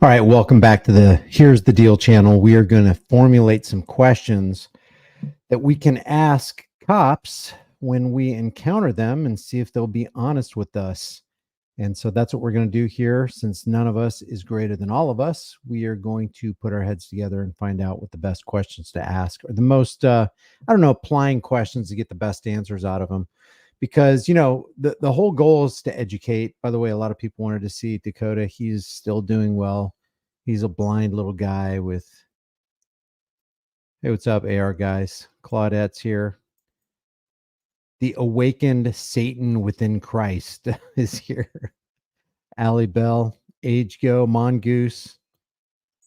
All right, welcome back to the Here's the Deal channel. We are going to formulate some questions that we can ask cops when we encounter them and see if they'll be honest with us. And so that's what we're going to do here. Since none of us is greater than all of us, we are going to put our heads together and find out what the best questions to ask or the most, applying questions to get the best answers out of them. Because, the whole goal is to educate. By the way, a lot of people wanted to see Dakota. He's still doing well. He's a blind little guy with, hey, what's up, AR guys? Claudette's here. The awakened Satan within Christ is here. Allie Bell, Age Go, Mongoose.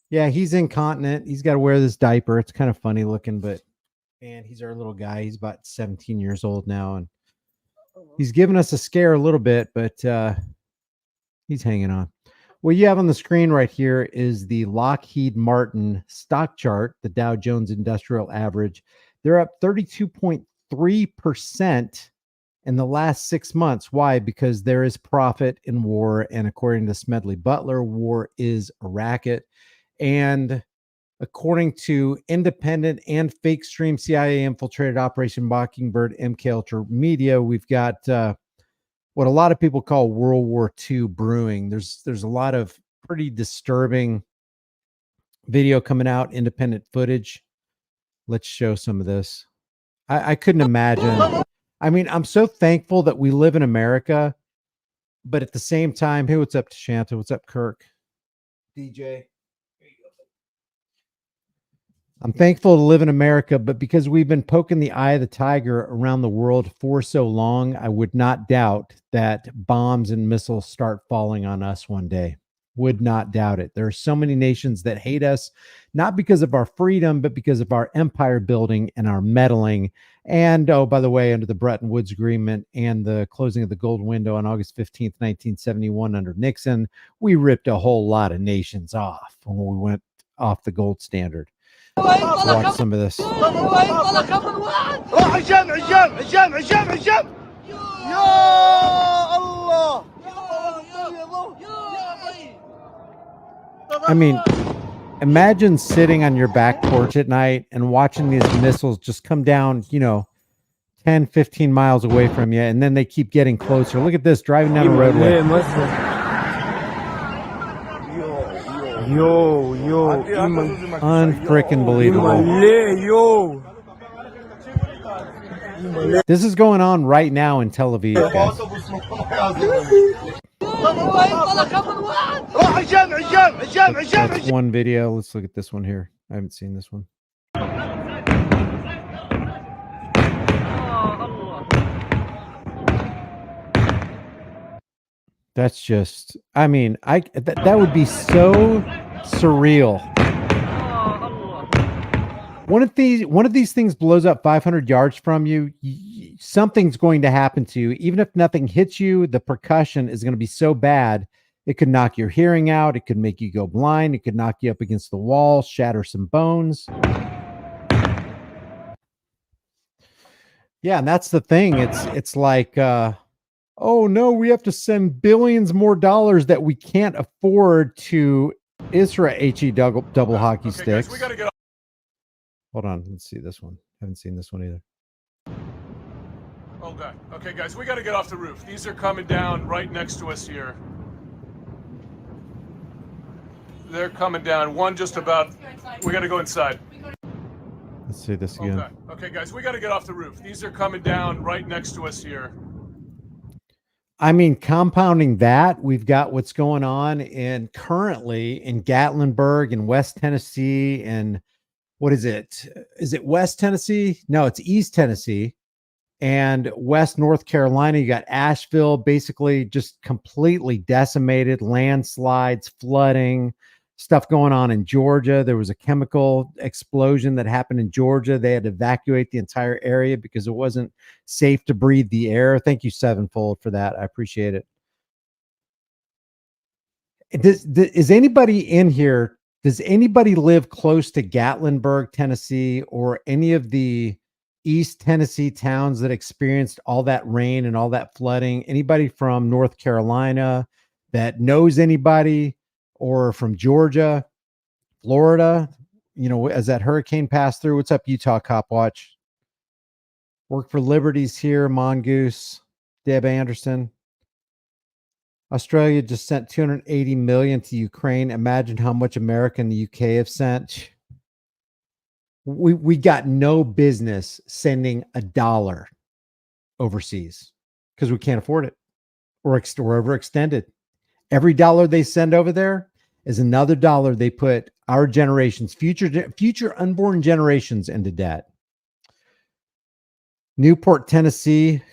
Yeah, he's incontinent. He's got to wear this diaper. It's kind of funny looking, but man, he's our little guy. He's about 17 years old now, and he's giving us a scare a little bit, but he's hanging on. What you have on the screen right here is the Lockheed Martin stock chart, the Dow Jones Industrial Average. They're up 32.3% in the last 6 months. Why? Because there is profit in war. And according to Smedley Butler, war is a racket. And according to independent and fake stream CIA infiltrated Operation Mockingbird MK Ultra Media, we've got what a lot of people call World War II brewing. There's a lot of pretty disturbing video coming out, independent footage. Let's show some of this. I couldn't imagine. I mean, I'm so thankful that we live in America, but at the same time, hey, what's up, Shanta? What's up, Kirk? DJ. I'm thankful to live in America, but because we've been poking the eye of the tiger around the world for so long, I would not doubt that bombs and missiles start falling on us one day. Would not doubt it. There are so many nations that hate us, not because of our freedom, but because of our empire building and our meddling. And, oh, by the way, under the Bretton Woods Agreement and the closing of the gold window on August 15th, 1971 under Nixon, we ripped a whole lot of nations off when we went off the gold standard. Watch some of this. I mean, imagine sitting on your back porch at night and watching these missiles just come down, 10, 15 miles away from you, and then they keep getting closer. Look at this, driving down a roadway. Yo, unfreaking believable. This is going on right now in Tel Aviv, guys. That's one video. Let's look at this one here. I haven't seen this one. That's just, I mean, that would be so surreal. One of these things blows up 500 yards from you, something's going to happen to you. Even if nothing hits you, the percussion is going to be so bad, it could knock your hearing out. It could make you go blind. It could knock you up against the wall, shatter some bones. Yeah, and that's the thing. It's like, oh no, we have to send billions more dollars that we can't afford to Israel double hockey sticks. Guys, we gotta get off. Hold on, let's see this one. Haven't seen this one either. Oh god. Okay, guys, we gotta get off the roof. These are coming down right next to us here. They're coming down. One just about. We gotta go inside. Let's see this again. Okay, guys, we gotta get off the roof. These are coming down right next to us here. I mean, compounding that, we've got what's going on currently in Gatlinburg and West Tennessee and what is it? Is it West Tennessee? No, it's East Tennessee and West North Carolina. You got Asheville basically just completely decimated, landslides, flooding, stuff going on in Georgia. There was a chemical explosion that happened in Georgia. They had to evacuate the entire area because it wasn't safe to breathe the air. Thank you, Sevenfold, for that. I appreciate it. Is anybody in here? Does anybody live close to Gatlinburg, Tennessee, or any of the East Tennessee towns that experienced all that rain and all that flooding? Anybody from North Carolina that knows anybody? or from Georgia, Florida, as that hurricane passed through. What's up, Utah Cop Watch? Work for Liberties here, Mongoose, Deb Anderson. Australia just sent 280 million to Ukraine. Imagine how much America and the UK have sent. We got no business sending $1 overseas because we can't afford it, or overextended. Every dollar they send over there is another dollar they put our generations, future unborn generations, into debt. Newport, Tennessee,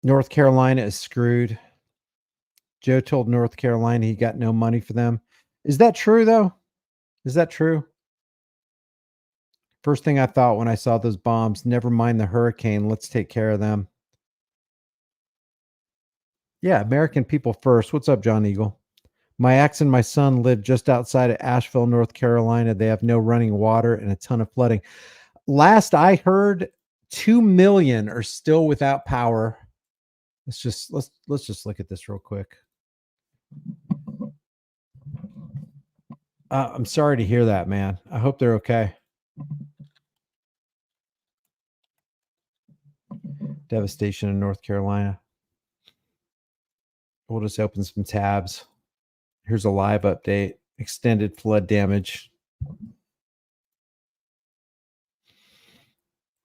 North Carolina is screwed. Joe told North Carolina he got no money for them. Is that true, though? Is that true? First thing I thought when I saw those bombs, never mind the hurricane, let's take care of them. Yeah, American people first. What's up, John Eagle? My ex and my son live just outside of Asheville, North Carolina. They have no running water and a ton of flooding. Last I heard, 2 million are still without power. Let's just look at this real quick. I'm sorry to hear that, man. I hope they're okay. Devastation in North Carolina. We'll just open some tabs. Here's a live update. Extended flood damage.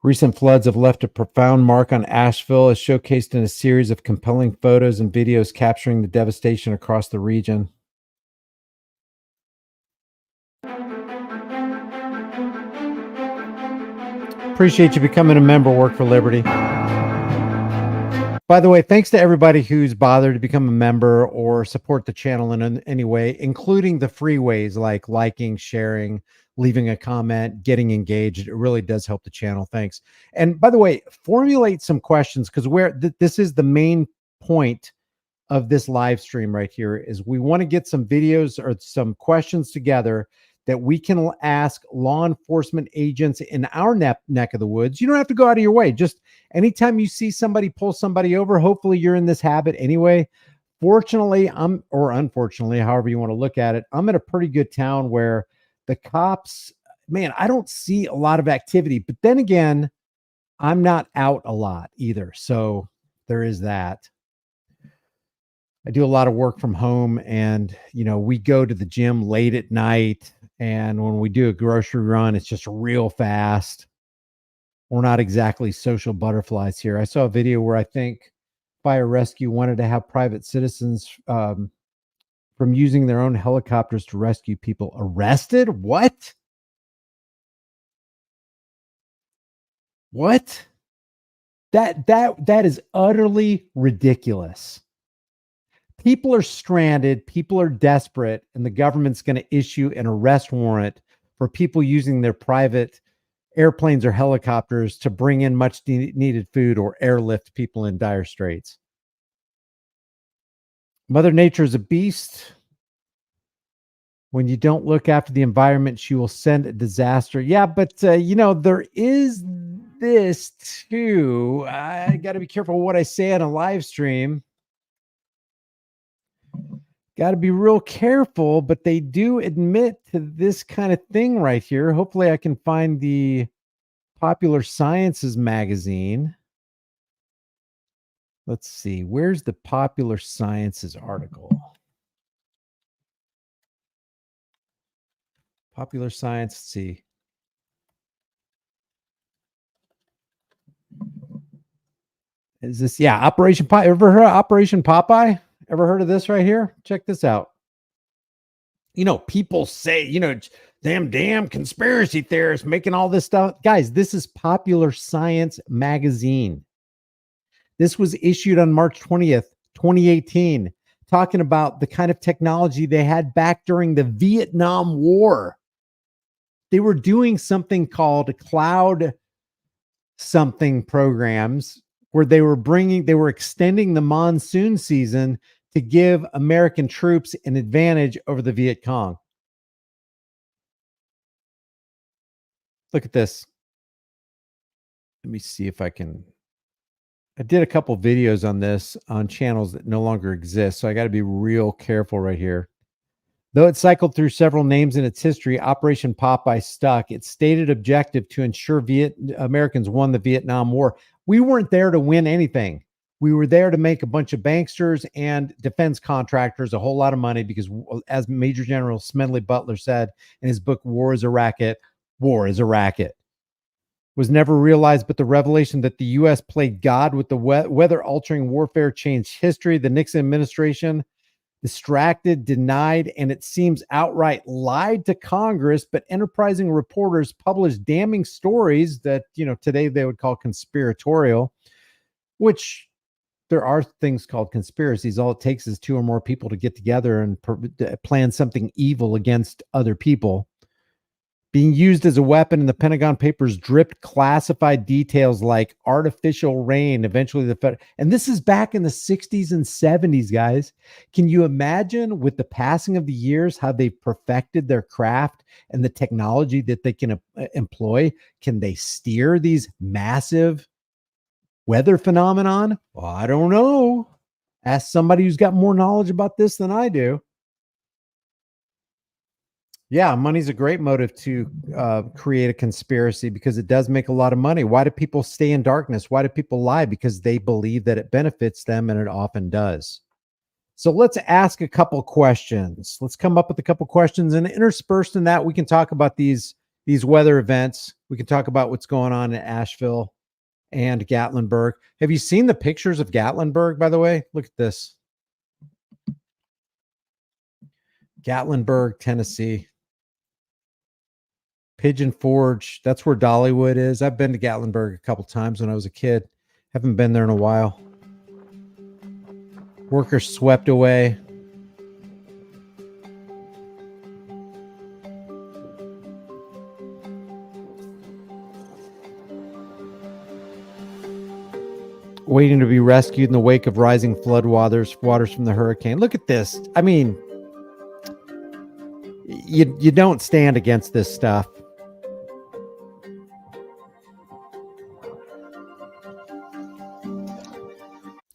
Recent floods have left a profound mark on Asheville, as showcased in a series of compelling photos and videos capturing the devastation across the region. Appreciate you becoming a member. Work for Liberty. By the way, thanks to everybody who's bothered to become a member or support the channel in any way, including the free ways like liking, sharing, leaving a comment, getting engaged. It really does help the channel. Thanks. And by the way, formulate some questions, because this is the main point of this live stream right here. Is we want to get some videos or some questions together that we can ask law enforcement agents in our neck of the woods. You don't have to go out of your way. Just anytime you see somebody pull somebody over, hopefully you're in this habit anyway. Fortunately, or unfortunately, however you want to look at it, I'm in a pretty good town where the cops, man, I don't see a lot of activity. But then again, I'm not out a lot either. So there is that. I do a lot of work from home, and, we go to the gym late at night. And when we do a grocery run, it's just real fast. We're not exactly social butterflies here. I saw a video where I think fire rescue wanted to have private citizens from using their own helicopters to rescue people arrested. What? That is utterly ridiculous. People are stranded, people are desperate, and the government's going to issue an arrest warrant for people using their private airplanes or helicopters to bring in much needed food or airlift people in dire straits. Mother Nature is a beast. When you don't look after the environment, she will send a disaster. Yeah, but there is this too. I got to be careful what I say on a live stream. Got to be real careful, but they do admit to this kind of thing right here. Hopefully I can find the Popular Sciences magazine. Let's see. Where's the Popular Sciences article? Popular Science. Let's see. Is this, Operation Popeye? Ever heard of Operation Popeye? Ever heard of this right here? Check this out. People say, damn conspiracy theorists making all this stuff. Guys, this is Popular Science magazine. This was issued on March 20th, 2018, talking about the kind of technology they had back during the Vietnam War. They were doing something called cloud something programs, where they were extending the monsoon season to give American troops an advantage over the Viet Cong. Look at this. Let me see if I I did a couple videos on this on channels that no longer exist, so I got to be real careful right here. Though it cycled through several names in its history, Operation Popeye stuck. Its stated objective to ensure Americans won the Vietnam War. We weren't there to win anything. We were there to make a bunch of banksters and defense contractors a whole lot of money because, as Major General Smedley Butler said in his book, War is a Racket, war is a racket. Was never realized, but the revelation that the U.S. played God with the weather-altering warfare changed history. The Nixon administration distracted, denied, and it seems outright lied to Congress, but enterprising reporters published damning stories that, today they would call conspiratorial, which there are things called conspiracies. All it takes is two or more people to get together and plan something evil against other people. Being used as a weapon in the Pentagon Papers dripped classified details like artificial rain, eventually and this is back in the 60s and 70s, guys. Can you imagine with the passing of the years how they've perfected their craft and the technology that they can employ? Can they steer these massive weather phenomenon? Well, I don't know. Ask somebody who's got more knowledge about this than I do. Yeah, money's a great motive to create a conspiracy because it does make a lot of money. Why do people stay in darkness? Why do people lie? Because they believe that it benefits them, and it often does. So let's ask a couple questions. Let's come up with a couple questions, and interspersed in that, we can talk about these weather events. We can talk about what's going on in Asheville and Gatlinburg. Have you seen the pictures of Gatlinburg, by the way? Look at this. Gatlinburg, Tennessee. Pigeon Forge, that's where Dollywood is. I've been to Gatlinburg a couple times when I was a kid. Haven't been there in a while. Workers swept away. Waiting to be rescued in the wake of rising waters from the hurricane. Look at this. I mean, you don't stand against this stuff.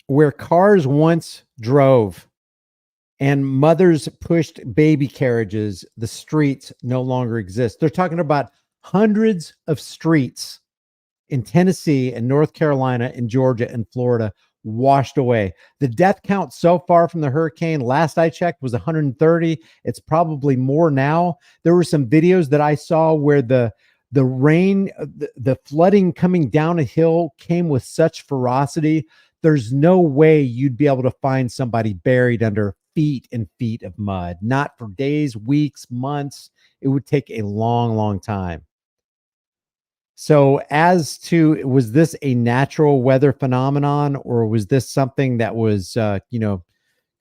Where cars once drove and mothers pushed baby carriages, the streets no longer exist. They're talking about hundreds of streets in Tennessee and North Carolina and Georgia and Florida washed away. The death count so far from the hurricane, last I checked, was 130. It's probably more now. There were some videos that I saw where the rain, the flooding coming down a hill came with such ferocity. There's no way you'd be able to find somebody buried under feet and feet of mud. Not for days, weeks, months. It would take a long, long time. So as to, was this a natural weather phenomenon, or was this something that was,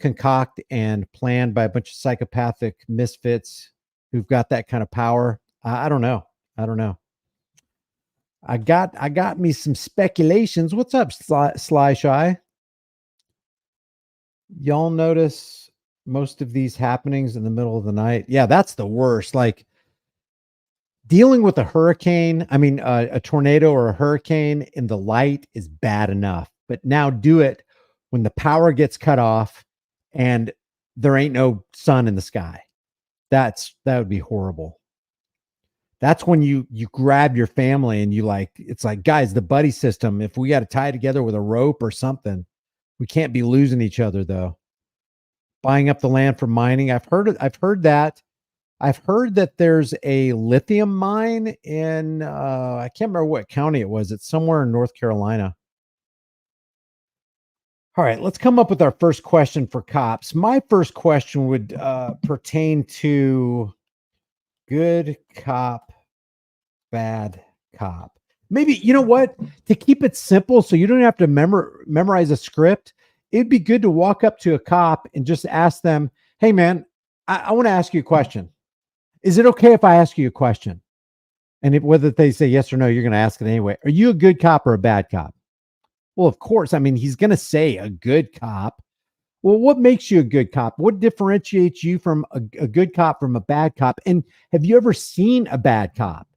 concocted and planned by a bunch of psychopathic misfits who've got that kind of power? I don't know. I got me some speculations. What's up, Sly Shy? Y'all notice most of these happenings in the middle of the night? Yeah, that's the worst. Like dealing with a hurricane, a tornado or a hurricane in the light is bad enough. But now do it when the power gets cut off and there ain't no sun in the sky. That would be horrible. That's when you grab your family and it's like, guys, the buddy system, if we got to tie together with a rope or something, we can't be losing each other though. Buying up the land for mining. I've heard that. I've heard that there's a lithium mine in, I can't remember what county it was. It's somewhere in North Carolina. All right, let's come up with our first question for cops. My first question would pertain to good cop, bad cop. Maybe, you know what? To keep it simple so you don't have to memorize a script, it'd be good to walk up to a cop and just ask them, hey, man, I want to ask you a question. Is it okay if I ask you a question? And whether they say yes or no, you're going to ask it anyway. Are you a good cop or a bad cop? Well, of course. He's going to say a good cop. Well, what makes you a good cop? What differentiates you from a good cop from a bad cop? And have you ever seen a bad cop?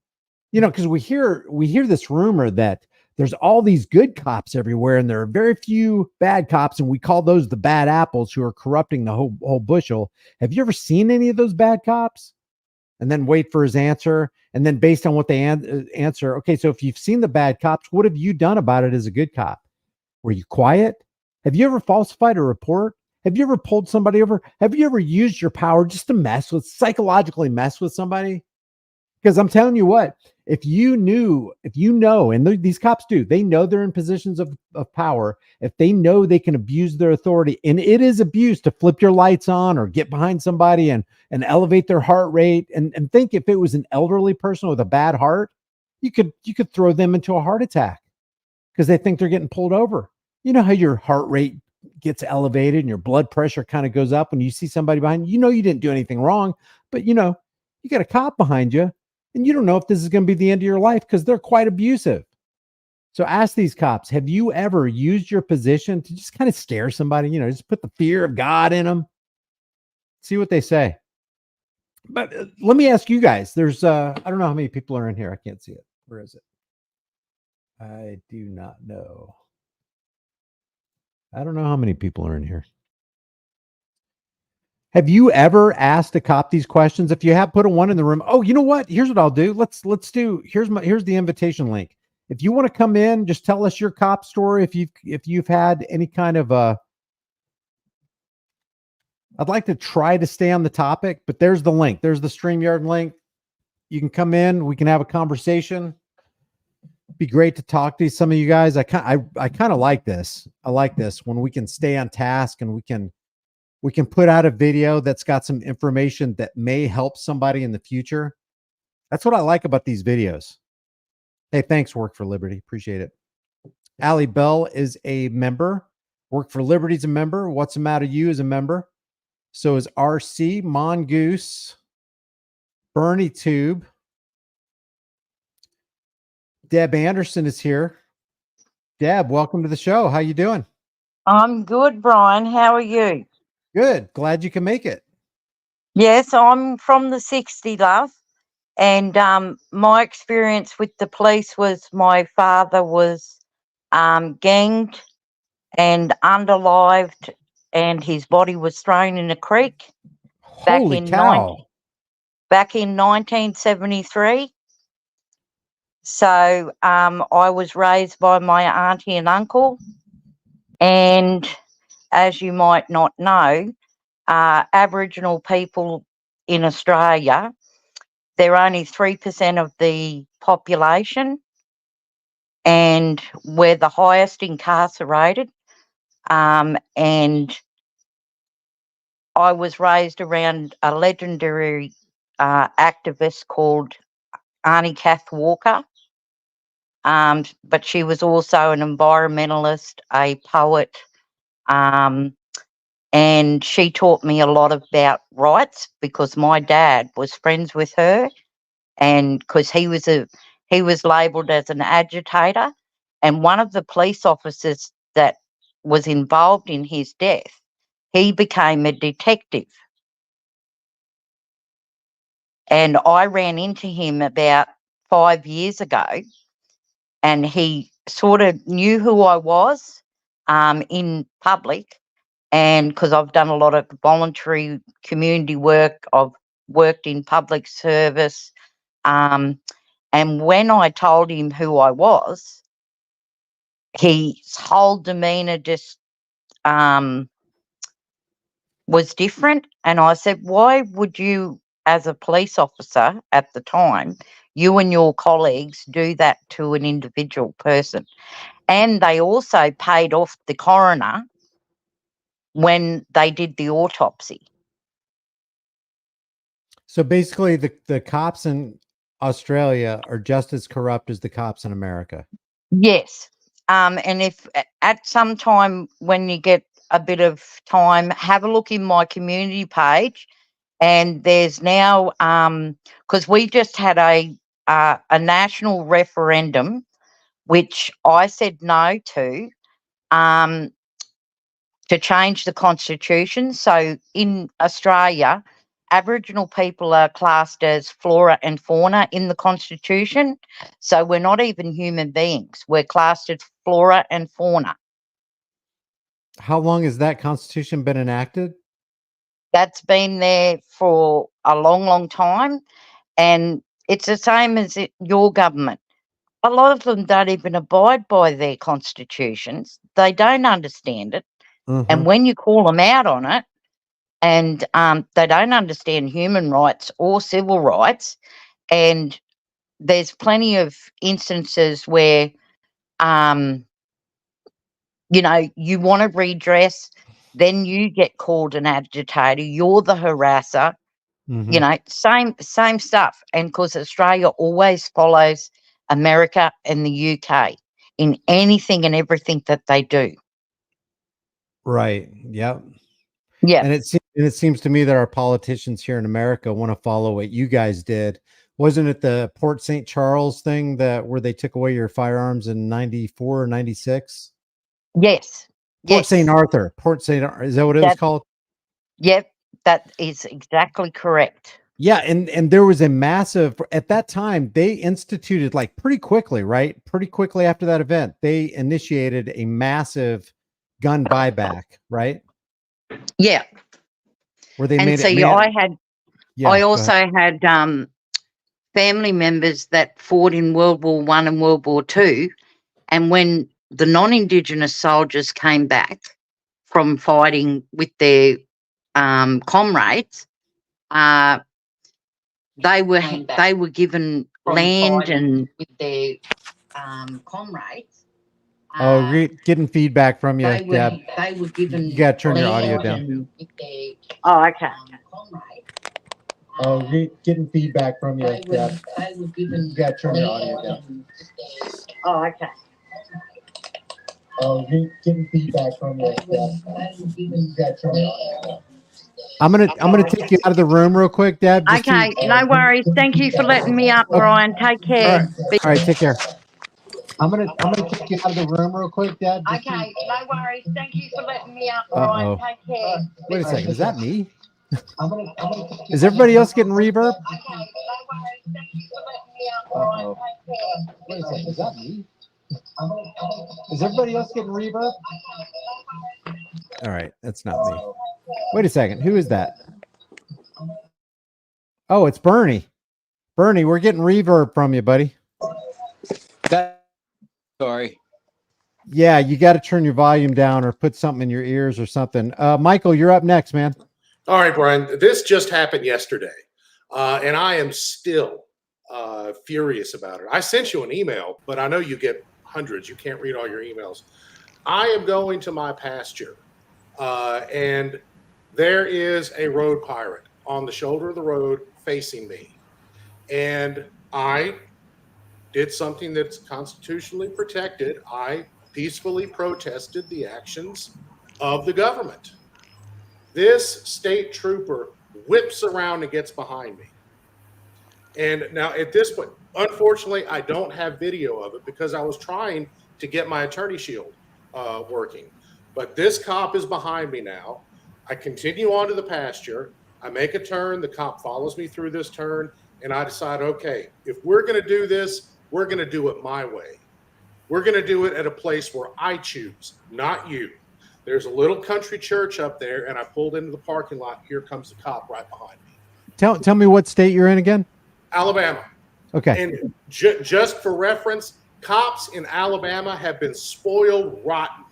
Because we hear this rumor that there's all these good cops everywhere, and there are very few bad cops, and we call those the bad apples who are corrupting the whole bushel. Have you ever seen any of those bad cops? And then wait for his answer, and then based on what they answer, okay, so if you've seen the bad cops, what have you done about it as a good cop? Were you quiet? Have you ever falsified a report? Have you ever pulled somebody over? Have you ever used your power just to psychologically mess with somebody? Because I'm telling you what, if you know, and these cops do, they know they're in positions of power. If they know they can abuse their authority, and it is abuse to flip your lights on or get behind somebody and elevate their heart rate. And think if it was an elderly person with a bad heart, you could throw them into a heart attack because they think they're getting pulled over. You know how your heart rate gets elevated and your blood pressure kind of goes up when you see somebody behind you. You didn't do anything wrong, but you got a cop behind you. And you don't know if this is going to be the end of your life because they're quite abusive. So ask these cops, have you ever used your position to just kind of scare somebody, just put the fear of God in them? See what they say. But let me ask you guys, there's, I don't know how many people are in here. I can't see it. Where is it? I do not know. I don't know how many people are in here. Have you ever asked a cop these questions? If you have, put a one in the room. Oh, you know what? Here's what I'll do. Let's do. Here's the invitation link. If you want to come in, just tell us your cop story. If you've had any kind of I'd like to try to stay on the topic, but there's the link. There's the StreamYard link. You can come in. We can have a conversation. Be great to talk to some of you guys. I kind of like this. I like this when we can stay on task and we can put out a video that's got some information that may help somebody in the future. That's what I like about these videos. Hey, thanks, Work for Liberty. Appreciate it. Allie Bell is a member. Work for Liberty's a member. What's the Matter You is a member. So is RC, Mongoose, Bernie Tube. Deb Anderson is here. Deb, welcome to the show. How you doing? I'm good, Brian. How are you? Good. Glad you can make it. Yes, I'm from the 60, love. And my experience with the police was my father was ganged and underlived, and his body was thrown in a creek Holy cow. back in 1973. So I was raised by my auntie and uncle, and as you might not know, Aboriginal people in Australia, they're only 3% of the population, and we're the highest incarcerated. And I was raised around a legendary activist called Auntie Kath Walker. But she was also an environmentalist, a poet, and she taught me a lot about rights because my dad was friends with her, and because he was labelled as an agitator, and one of the police officers that was involved in his death, he became a detective. And I ran into him about 5 years ago, and he sort of knew who I was in public. And because I've done a lot of voluntary community work, I've worked in public service. And when I told him who I was, his whole demeanour just was different. And I said, why would you, as a police officer at the time, you and your colleagues do that to an individual person? And they also paid off the coroner when they did the autopsy. So basically the cops in Australia are just as corrupt as the cops in America. Yes. And if at some time when you get a bit of time, have a look in my community page, and there's now because we just had a national referendum, which I said no to change the constitution. So in Australia, Aboriginal people are classed as flora and fauna in the Constitution. So we're not even human beings. We're classed as flora and fauna. How long has that constitution been enacted? That's been there for a long, long time. And it's the same as your government. A lot of them don't even abide by their constitutions. They don't understand it. And when you call them out on it, and they don't understand human rights or civil rights, and there's plenty of instances where, you want to redress, then you get called an agitator. You're the harasser. Same stuff. And because Australia always follows America and the UK in anything and everything that they do. Right. Yep. Yeah. And it seems to me that our politicians here in America want to follow what you guys did. Wasn't it the Port St. Charles thing where they took away your firearms in 94 or 96? Yes. Port St. Arthur. Is that what it was called? Yep. That is exactly correct. Yeah, and there was a massive, at that time, they instituted, like, pretty quickly, right? Pretty quickly after that event, they initiated a massive gun buyback, right? Yeah. Where they And made see, it. I also had family members that fought in World War One and World War Two, and when the non-Indigenous soldiers came back from fighting with their comrades, they were given land and with their comrades. Getting feedback from you, Deb. They were given. You got to turn your audio down. Okay. Getting feedback from you, Deb. You got to turn your audio down. Okay. Getting feedback from you, Deb. You got to turn your audio down. I'm gonna take you out of the room real quick, Deb. Okay, no worries. Thank you for letting me up, Brian. Take care. All right, take care. I'm gonna take you out of the room real quick, Dad. Okay, no worries. Thank you for letting me up, Brian. Take care. Wait a second, is that me? Is everybody else getting reverb? Okay, no worries. Thank you for letting me up, Brian. Take care. Wait a second, is that me? Is everybody else getting reverb? All right, that's not me. Wait a second, who is that? Oh, it's Bernie. Bernie, we're getting reverb from you, buddy. Sorry. Yeah, you got to turn your volume down or put something in your ears or something. Michael, you're up next, man. All right, Brian. This just happened yesterday, and I am still furious about it. I sent you an email, but I know you get hundreds. You can't read all your emails. I am going to my pasture, and there is a road pirate on the shoulder of the road facing me. And I did something that's constitutionally protected. I peacefully protested the actions of the government. This state trooper whips around and gets behind me. And now at this point, unfortunately, I don't have video of it because I was trying to get my attorney shield working. But this cop is behind me now. I continue on to the pasture. I make a turn. The cop follows me through this turn. And I decide, okay, if we're going to do this, we're going to do it my way. We're going to do it at a place where I choose, not you. There's a little country church up there, and I pulled into the parking lot. Here comes the cop right behind me. Tell me what state you're in again? Alabama. Okay. And just for reference, cops in Alabama have been spoiled rotten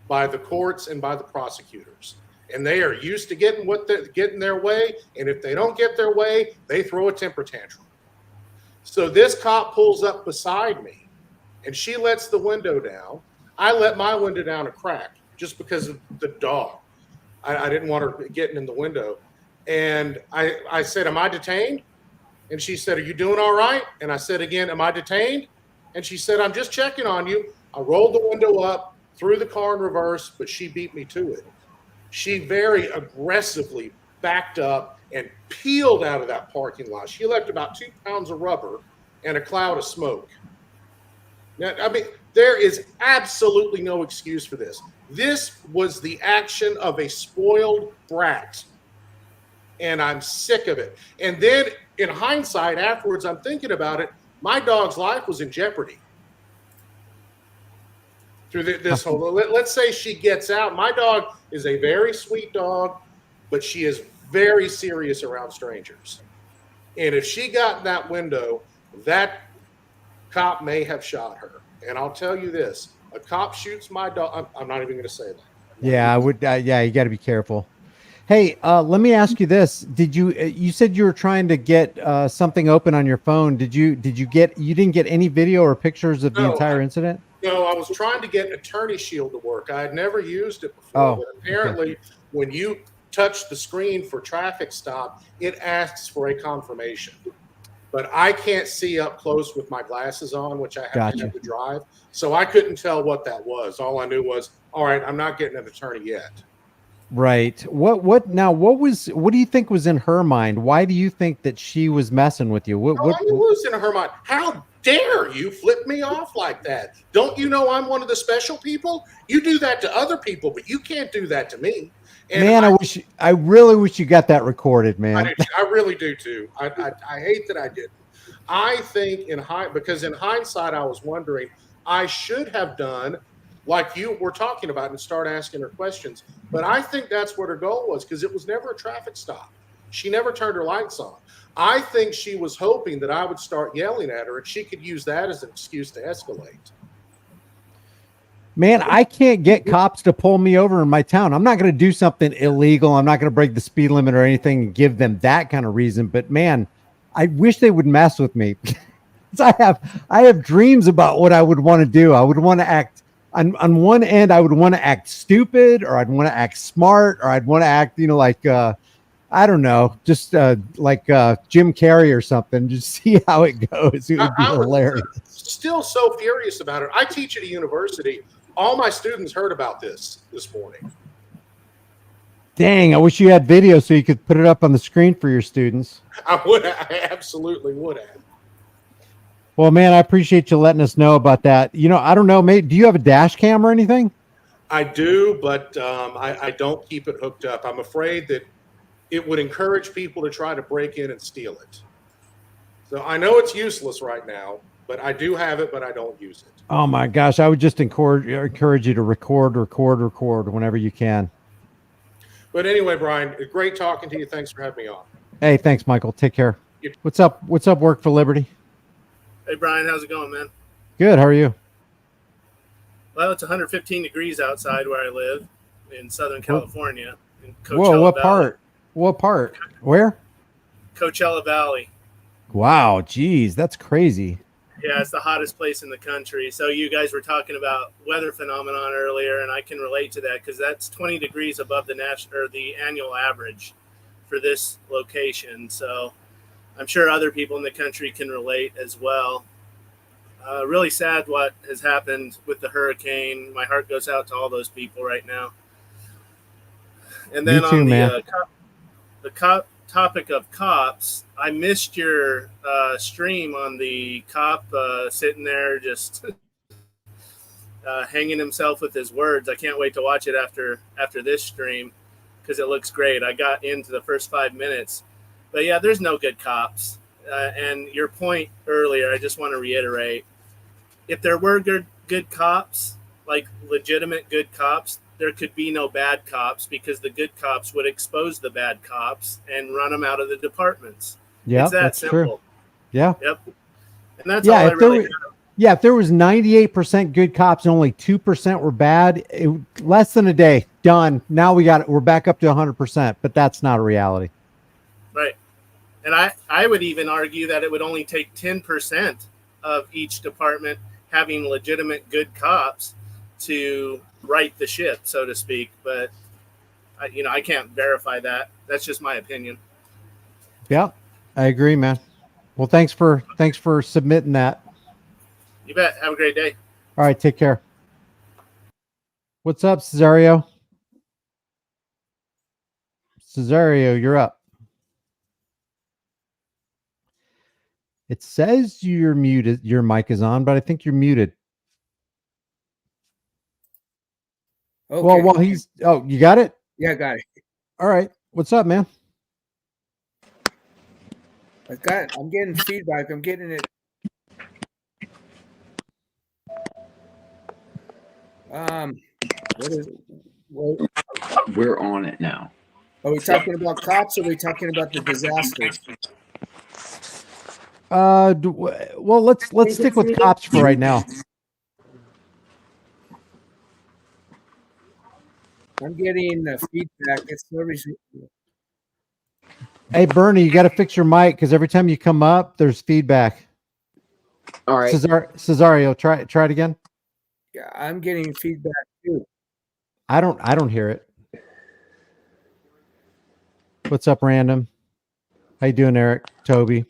by the courts and by the prosecutors. And they are used to getting their way. And if they don't get their way, they throw a temper tantrum. So this cop pulls up beside me, and she lets the window down. I let my window down a crack just because of the dog. I didn't want her getting in the window. And I said, am I detained? And she said, are you doing all right? And I said again, am I detained? And she said, I'm just checking on you. I rolled the window up, threw the car in reverse, but she beat me to it. She very aggressively backed up and peeled out of that parking lot. She left about 2 pounds of rubber and a cloud of smoke. Now, I mean, there is absolutely no excuse for this. This was the action of a spoiled brat. and I'm sick of it. And then in hindsight, afterwards, I'm thinking about it. My dog's life was in jeopardy through this whole. Let's say she gets out. My dog is a very sweet dog, but she is very serious around strangers. And if she got in that window, that cop may have shot her. And I'll tell you this: a cop shoots my dog. I'm not even going to say that. Yeah, I would. Yeah, you got to be careful. Hey, let me ask you this: did you? You said you were trying to get something open on your phone. Did you? Did you get? You didn't get any video or pictures of the entire incident? No, I was trying to get Attorney Shield to work. I had never used it before. Oh, but apparently, when you touch the screen for traffic stop, it asks for a confirmation. But I can't see up close with my glasses on, which I have to drive. So I couldn't tell what that was. All I knew was, all right, I'm not getting an attorney yet. Right. What do you think was in her mind? Why do you think that she was messing with you? What was in her mind? How dare you flip me off like that? Don't you know I'm one of the special people? You do that to other people, but you can't do that to me. And man, I really wish you got that recorded, man. I really do too. I hate that I didn't. I think because in hindsight, I was wondering, I should have done like you were talking about and start asking her questions. But I think that's what her goal was, because it was never a traffic stop. She never turned her lights on. I think she was hoping that I would start yelling at her and she could use that as an excuse to escalate. Man, I can't get cops to pull me over in my town. I'm not going to do something illegal. I'm not going to break the speed limit or anything and give them that kind of reason. But man, I wish they would mess with me. I have dreams about what I would want to do. I would want to act on one end. I would want to act stupid, or I'd want to act smart, or I'd want to act, like I don't know, just like Jim Carrey or something. Just see how it goes. It would be hilarious. Still so furious about it. I teach at a university. All my students heard about this morning. Dang, I wish you had video so you could put it up on the screen for your students. I absolutely would have. Well, man, I appreciate you letting us know about that. I don't know, mate. Do you have a dash cam or anything? I do, but I don't keep it hooked up. I'm afraid that it would encourage people to try to break in and steal it. So I know it's useless right now, but I do have it, but I don't use it. Oh my gosh, I would just encourage you to record whenever you can. But anyway, Brian, great talking to you. Thanks for having me on. Hey, thanks, Michael. Take care. What's up? What's up, Work for Liberty? Hey, Brian, how's it going, man? Good. How are you? Well, it's 115 degrees outside where I live in Southern California. In Coachella Whoa, what Valley. part? What part? Where? Coachella Valley. Wow, geez, that's crazy. Yeah, it's the hottest place in the country. So you guys were talking about weather phenomenon earlier, and I can relate to that because that's 20 degrees above the annual average for this location. So I'm sure other people in the country can relate as well. Really sad what has happened with the hurricane. My heart goes out to all those people right now. And then on the topic of cops, I missed your stream on the cop sitting there just hanging himself with his words. I can't wait to watch it after this stream because it looks great. I got into the first 5 minutes. But yeah, there's no good cops. And your point earlier, I just want to reiterate, if there were good cops, like legitimate good cops, there could be no bad cops because the good cops would expose the bad cops and run them out of the departments. Yeah, it's that simple. True. Yeah. Yep. And that's all I really have. Yeah, if there was 98% good cops and only 2% were bad, less than a day, done. Now we're back up to 100%, but that's not a reality. Right. And I would even argue that it would only take 10% of each department having legitimate good cops to right the ship, so to speak. But I can't verify that. That's just my opinion. Yeah, I agree, man. Well, thanks for submitting that. You bet. Have a great day. All right, take care. What's up, Cesario? Cesario, you're up. It says you're muted. Your mic is on, but I think you're muted. Okay. Well, you got it? Yeah, I got it. All right. What's up, man? I'm getting feedback. I'm getting it. What is what, We're on it now. are we talking about cops or are we talking about the disasters? Well, let's stick with cops for right now. I'm getting feedback. It's Hey, Bernie, you got to fix your mic because every time you come up, there's feedback. All right. Cesario, try it again. yeah, I'm getting feedback too. I don't hear it. What's up, Random? How you doing, Eric? Toby?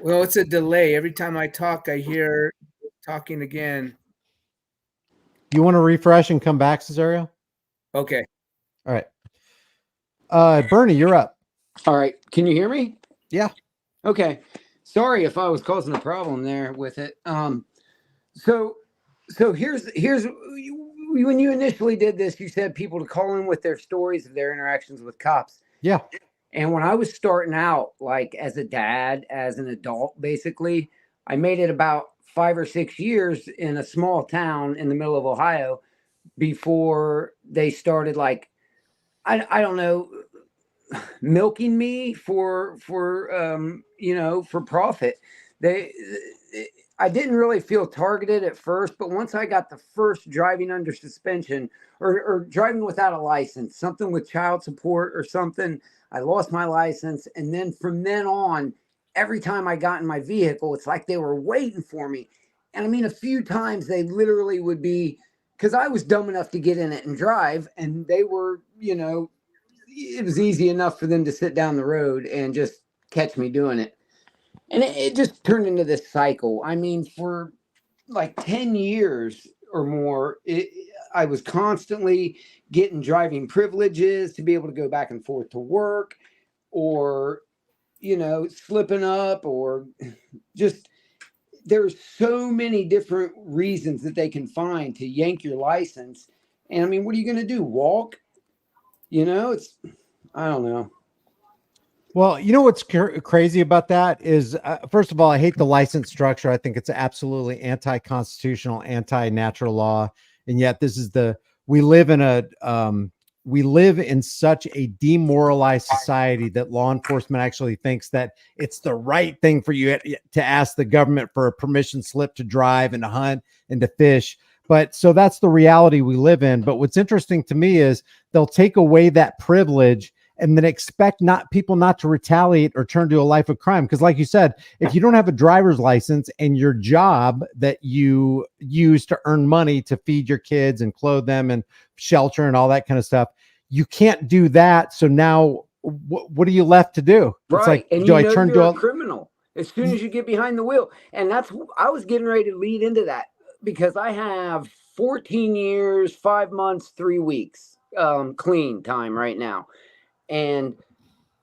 Well, it's a delay. Every time I talk, I hear talking again. You want to refresh and come back, Cesario? Okay. All right. Bernie, you're up. All right. Can you hear me? Yeah. Okay. Sorry if I was causing a problem there with it. So here's when you initially did this, you said people to call in with their stories of their interactions with cops. Yeah. And when I was starting out, like as a dad, as an adult, basically, I made it about 5 or 6 years in a small town in the middle of Ohio before they started like, I don't know, milking me for for profit. I didn't really feel targeted at first, but once I got the first driving under suspension or driving without a license, something with child support or something, I lost my license. And then from then on, every time I got in my vehicle, it's like they were waiting for me. And I mean, a few times they literally would be, because I was dumb enough to get in it and drive, and they were, it was easy enough for them to sit down the road and just catch me doing it. And it just turned into this cycle. I mean, for like 10 years or more, I was constantly getting driving privileges to be able to go back and forth to work, or, slipping up, or just there's so many different reasons that they can find to yank your license. And I mean, what are you going to do? Walk? I don't know. Well, you know what's crazy about that is, first of all, I hate the license structure. I think it's absolutely anti-constitutional, anti-natural law, and yet we live in such a demoralized society that law enforcement actually thinks that it's the right thing for you to ask the government for a permission slip to drive and to hunt and to fish. But so that's the reality we live in. But what's interesting to me is they'll take away that privilege and then expect people not to retaliate or turn to a life of crime. Because like you said, if you don't have a driver's license and your job that you use to earn money to feed your kids and clothe them and shelter and all that kind of stuff, you can't do that. So now what are you left to do? Right. It's like, and do I you're turn to a criminal as soon as you get behind the wheel? And I was getting ready to lead into that, because I have 14 years, 5 months, 3 weeks clean time right now. And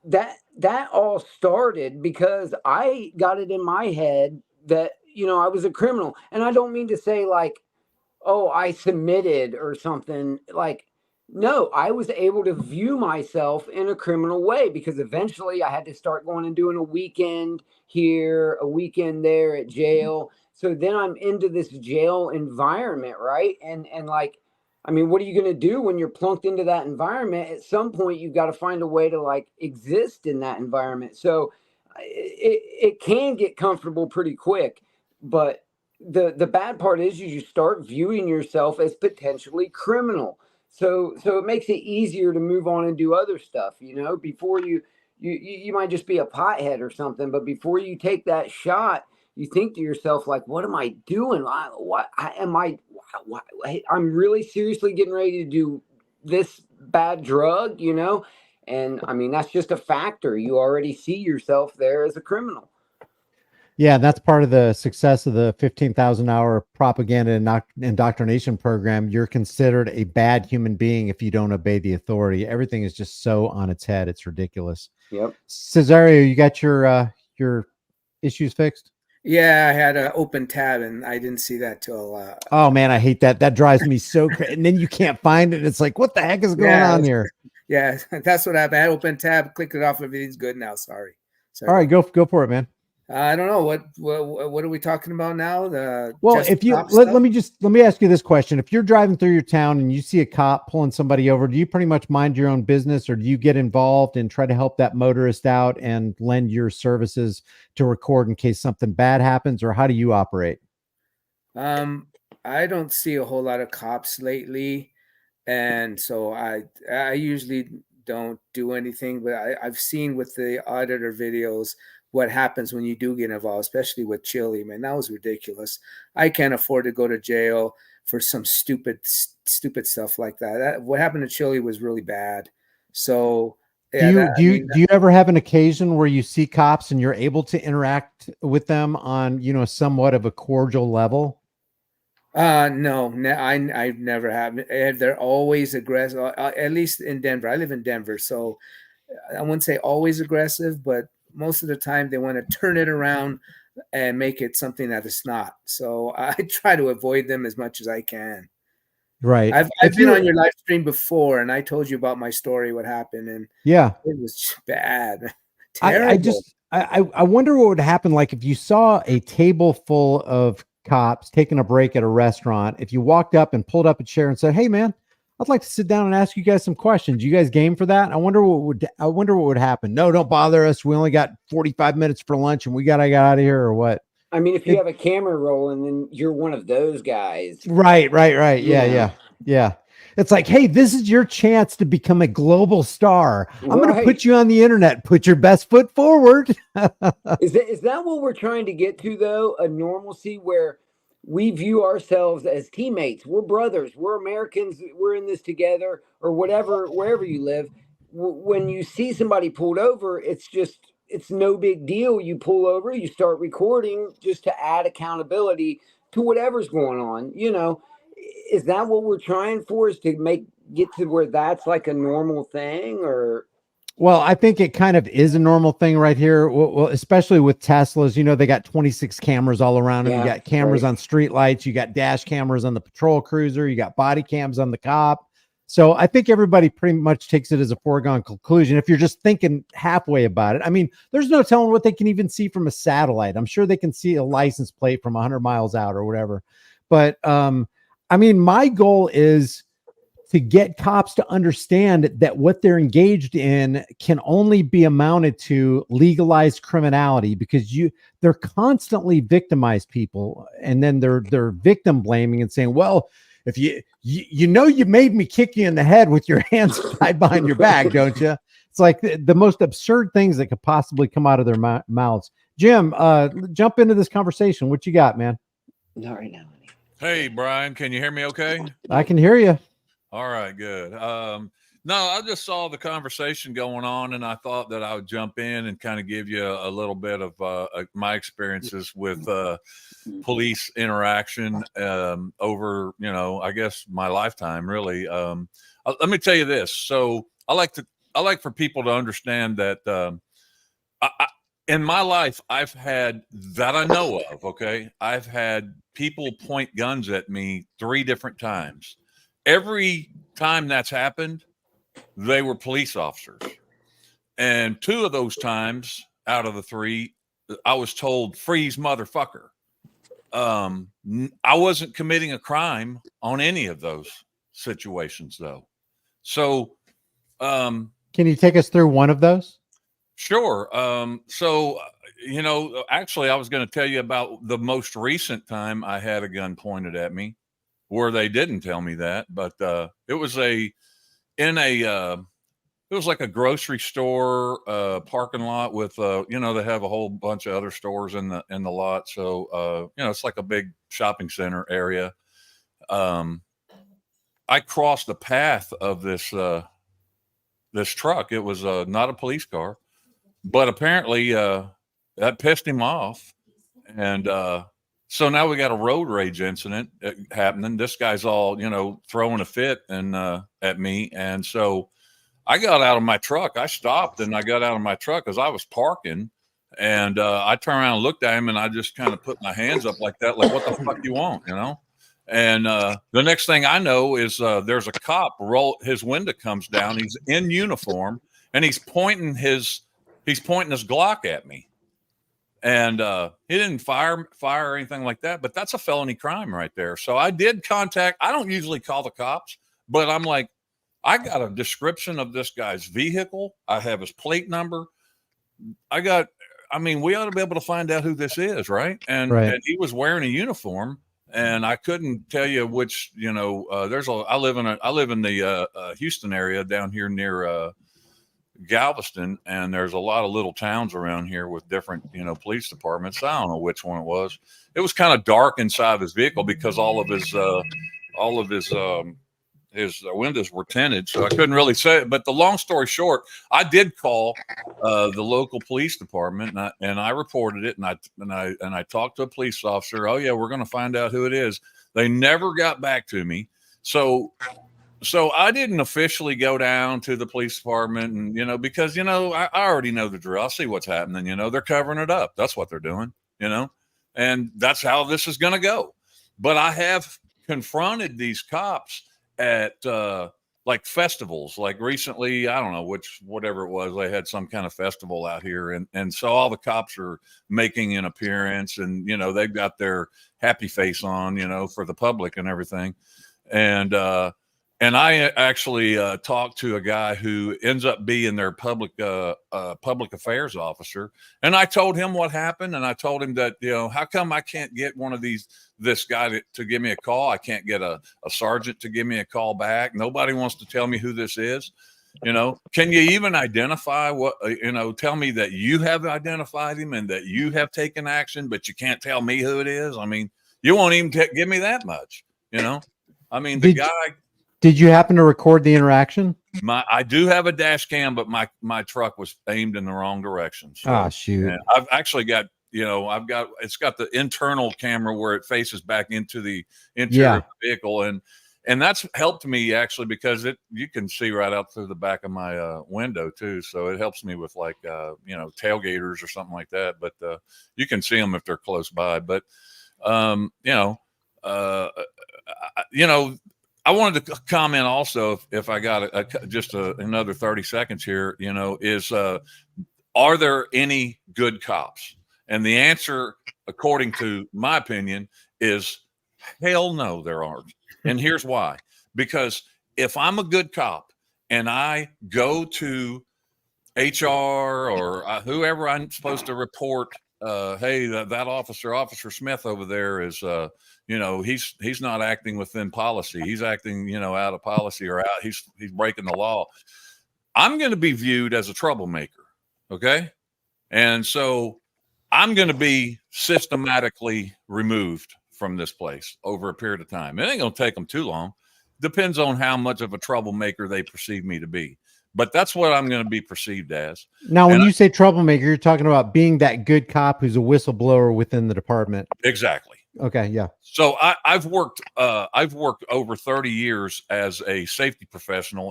that all started because I got it in my head that, I was a criminal. And I don't mean to say like, oh, I submitted or something. Like, no, I was able to view myself in a criminal way, because eventually I had to start going and doing a weekend here, a weekend there at jail. So then I'm into this jail environment, right? And like, I mean, what are you going to do when you're plunked into that environment? At some point, you've got to find a way to like exist in that environment. So it can get comfortable pretty quick, but the bad part is you start viewing yourself as potentially criminal. So it makes it easier to move on and do other stuff. Before you might just be a pothead or something, but before you take that shot, you think to yourself like, what am I doing? I'm really seriously getting ready to do this bad drug, And I mean, that's just a factor. You already see yourself there as a criminal. Yeah, that's part of the success of the 15,000 hour propaganda and indoctrination program. You're considered a bad human being if you don't obey the authority. Everything is just so on its head. It's ridiculous. Yep. Cesario, you got your issues fixed? Yeah, I had an open tab and I didn't see that till. Oh man, I hate that. That drives me so crazy. And then you can't find it. It's like, what the heck is going on here? Yeah, that's what happened. I opened tab, clicked it off. Everything's good now. Sorry. All right, go for it, man. I don't know what are we talking about now? Well, just if you cop let stuff? me ask you this question. If you're driving through your town and you see a cop pulling somebody over, do you pretty much mind your own business, or do you get involved and try to help that motorist out and lend your services to record in case something bad happens, or how do you operate? I don't see a whole lot of cops lately, and so I usually don't do anything. But I've seen with the auditor videos what happens when you do get involved, especially with Chile. Man, that was ridiculous. I can't afford to go to jail for some stupid stuff like that. What happened to Chile was really bad. So yeah, Do you ever have an occasion where you see cops and you're able to interact with them on, somewhat of a cordial level? No, I never have. They're always aggressive. At least in Denver, I live in Denver, so I wouldn't say always aggressive, but most of the time they want to turn it around and make it something that it's not. So I try to avoid them as much as I can. Right. I've been on your live stream before, and I told you about my story, what happened, and Yeah. it was bad, I terrible. I wonder what would happen, like if you saw a table full of cops taking a break at a restaurant, if you walked up and pulled up a chair and said, "Hey man, I'd like to sit down and ask you guys some questions. You guys game for that?" I wonder what would happen. No, don't bother us. We only got 45 minutes for lunch and we gotta get out of here, or what? I mean, if you have a camera rolling, then you're one of those guys. Right. Yeah. Yeah. It's like, hey, this is your chance to become a global star. I'm going to Right. put you on the internet. Put your best foot forward. Is that what we're trying to get to, though? A normalcy where we view ourselves as teammates. We're brothers. We're Americans. We're in this together, or whatever, wherever you live. When you see somebody pulled over, it's no big deal. You pull over, you start recording just to add accountability to whatever's going on. Is that what we're trying for? Is to get to where that's like a normal thing, or? Well, I think it kind of is a normal thing right here. Well, especially with Teslas, they got 26 cameras all around them. You Yeah, got cameras right. on street lights. You got dash cameras on the patrol cruiser. You got body cams on the cop. So I think everybody pretty much takes it as a foregone conclusion. If you're just thinking halfway about it, I mean, there's no telling what they can even see from a satellite. I'm sure they can see a license plate from 100 miles out or whatever. But I mean, my goal is to get cops to understand that what they're engaged in can only be amounted to legalized criminality, because they're constantly victimized people, and then they're victim blaming and saying, well, if you made me kick you in the head with your hands tied behind your back, don't you? It's like the most absurd things that could possibly come out of their mouths. Jim, jump into this conversation. What you got, man? Not right now. Hey, Brian, can you hear me okay? I can hear you. All right, good. No, I just saw the conversation going on, and I thought that I would jump in and kind of give you a little bit of my experiences with police interaction over, I guess my lifetime, really. Let me tell you this. So I like for people to understand that in my life, I've had, that I know of, okay, I've had people point guns at me 3 different times. Every time that's happened, they were police officers. And 2 of those times out of the 3, I was told, freeze, motherfucker. I wasn't committing a crime on any of those situations, though. So, can you take us through one of those? Sure. Actually, I was going to tell you about the most recent time I had a gun pointed at me, where they didn't tell me that, but it was like a grocery store parking lot with they have a whole bunch of other stores in the lot. So it's like a big shopping center area. I crossed the path of this truck. It was not a police car, but apparently that pissed him off, and so now we got a road rage incident happening. This guy's all, throwing a fit and at me. And so I got out of my truck. I stopped and I got out of my truck because I was parking. And I turned around and looked at him, and I just kind of put my hands up like that, like, what the fuck you want, And the next thing I know is there's a cop his window comes down. He's in uniform and he's pointing his Glock at me. And he didn't fire or anything like that, but that's a felony crime right there. So I did contact. I don't usually call the cops, but I'm like, I got a description of this guy's vehicle. I have his plate number. I mean, we ought to be able to find out who this is, right? And he was wearing a uniform, and I couldn't tell you which. I live in the Houston area down here near Galveston, and there's a lot of little towns around here with different, police departments. I don't know which one it was. It was kind of dark inside of his vehicle because all of his windows were tinted, so I couldn't really say it. But the long story short, I did call the local police department, and I reported it, and I talked to a police officer. Oh yeah, we're going to find out who it is. They never got back to me, so I didn't officially go down to the police department, and because I already know the drill. I see what's happening. They're covering it up. That's what they're doing. And that's how this is going to go. But I have confronted these cops at like festivals. Like recently, I don't know whatever it was, they had some kind of festival out here, and so all the cops are making an appearance, and they've got their happy face on, for the public and everything. And I actually talked to a guy who ends up being their public affairs officer, and I told him what happened, and I told him that how come I can't get one of this guy to give me a call? I can't get a sergeant to give me a call back. Nobody wants to tell me who this is. Can you even identify what? Tell me that you have identified him and that you have taken action, but you can't tell me who it is. I mean, you won't even give me that much. I mean, the guy. Did you happen to record the interaction? I do have a dash cam, but my truck was aimed in the wrong direction. So, shoot! I've actually got it's got the internal camera where it faces back into the interior of the vehicle, and that's helped me actually because you can see right out through the back of my window too. So it helps me with like tailgaters or something like that. But you can see them if they're close by. But I wanted to comment also, if I got another 30 seconds here, are there any good cops? And the answer, according to my opinion, is hell no, there aren't. And here's why. Because if I'm a good cop and I go to HR or whoever I'm supposed to report, hey, that Officer Smith over there is, he's not acting within policy. He's acting, out of policy or he's breaking the law. I'm going to be viewed as a troublemaker. Okay. And so I'm going to be systematically removed from this place over a period of time. It ain't going to take them too long. Depends on how much of a troublemaker they perceive me to be. But that's what I'm going to be perceived as. Now, when you say troublemaker, you're talking about being that good cop who's a whistleblower within the department. Exactly. Okay. Yeah. So I've worked over 30 years as a safety professional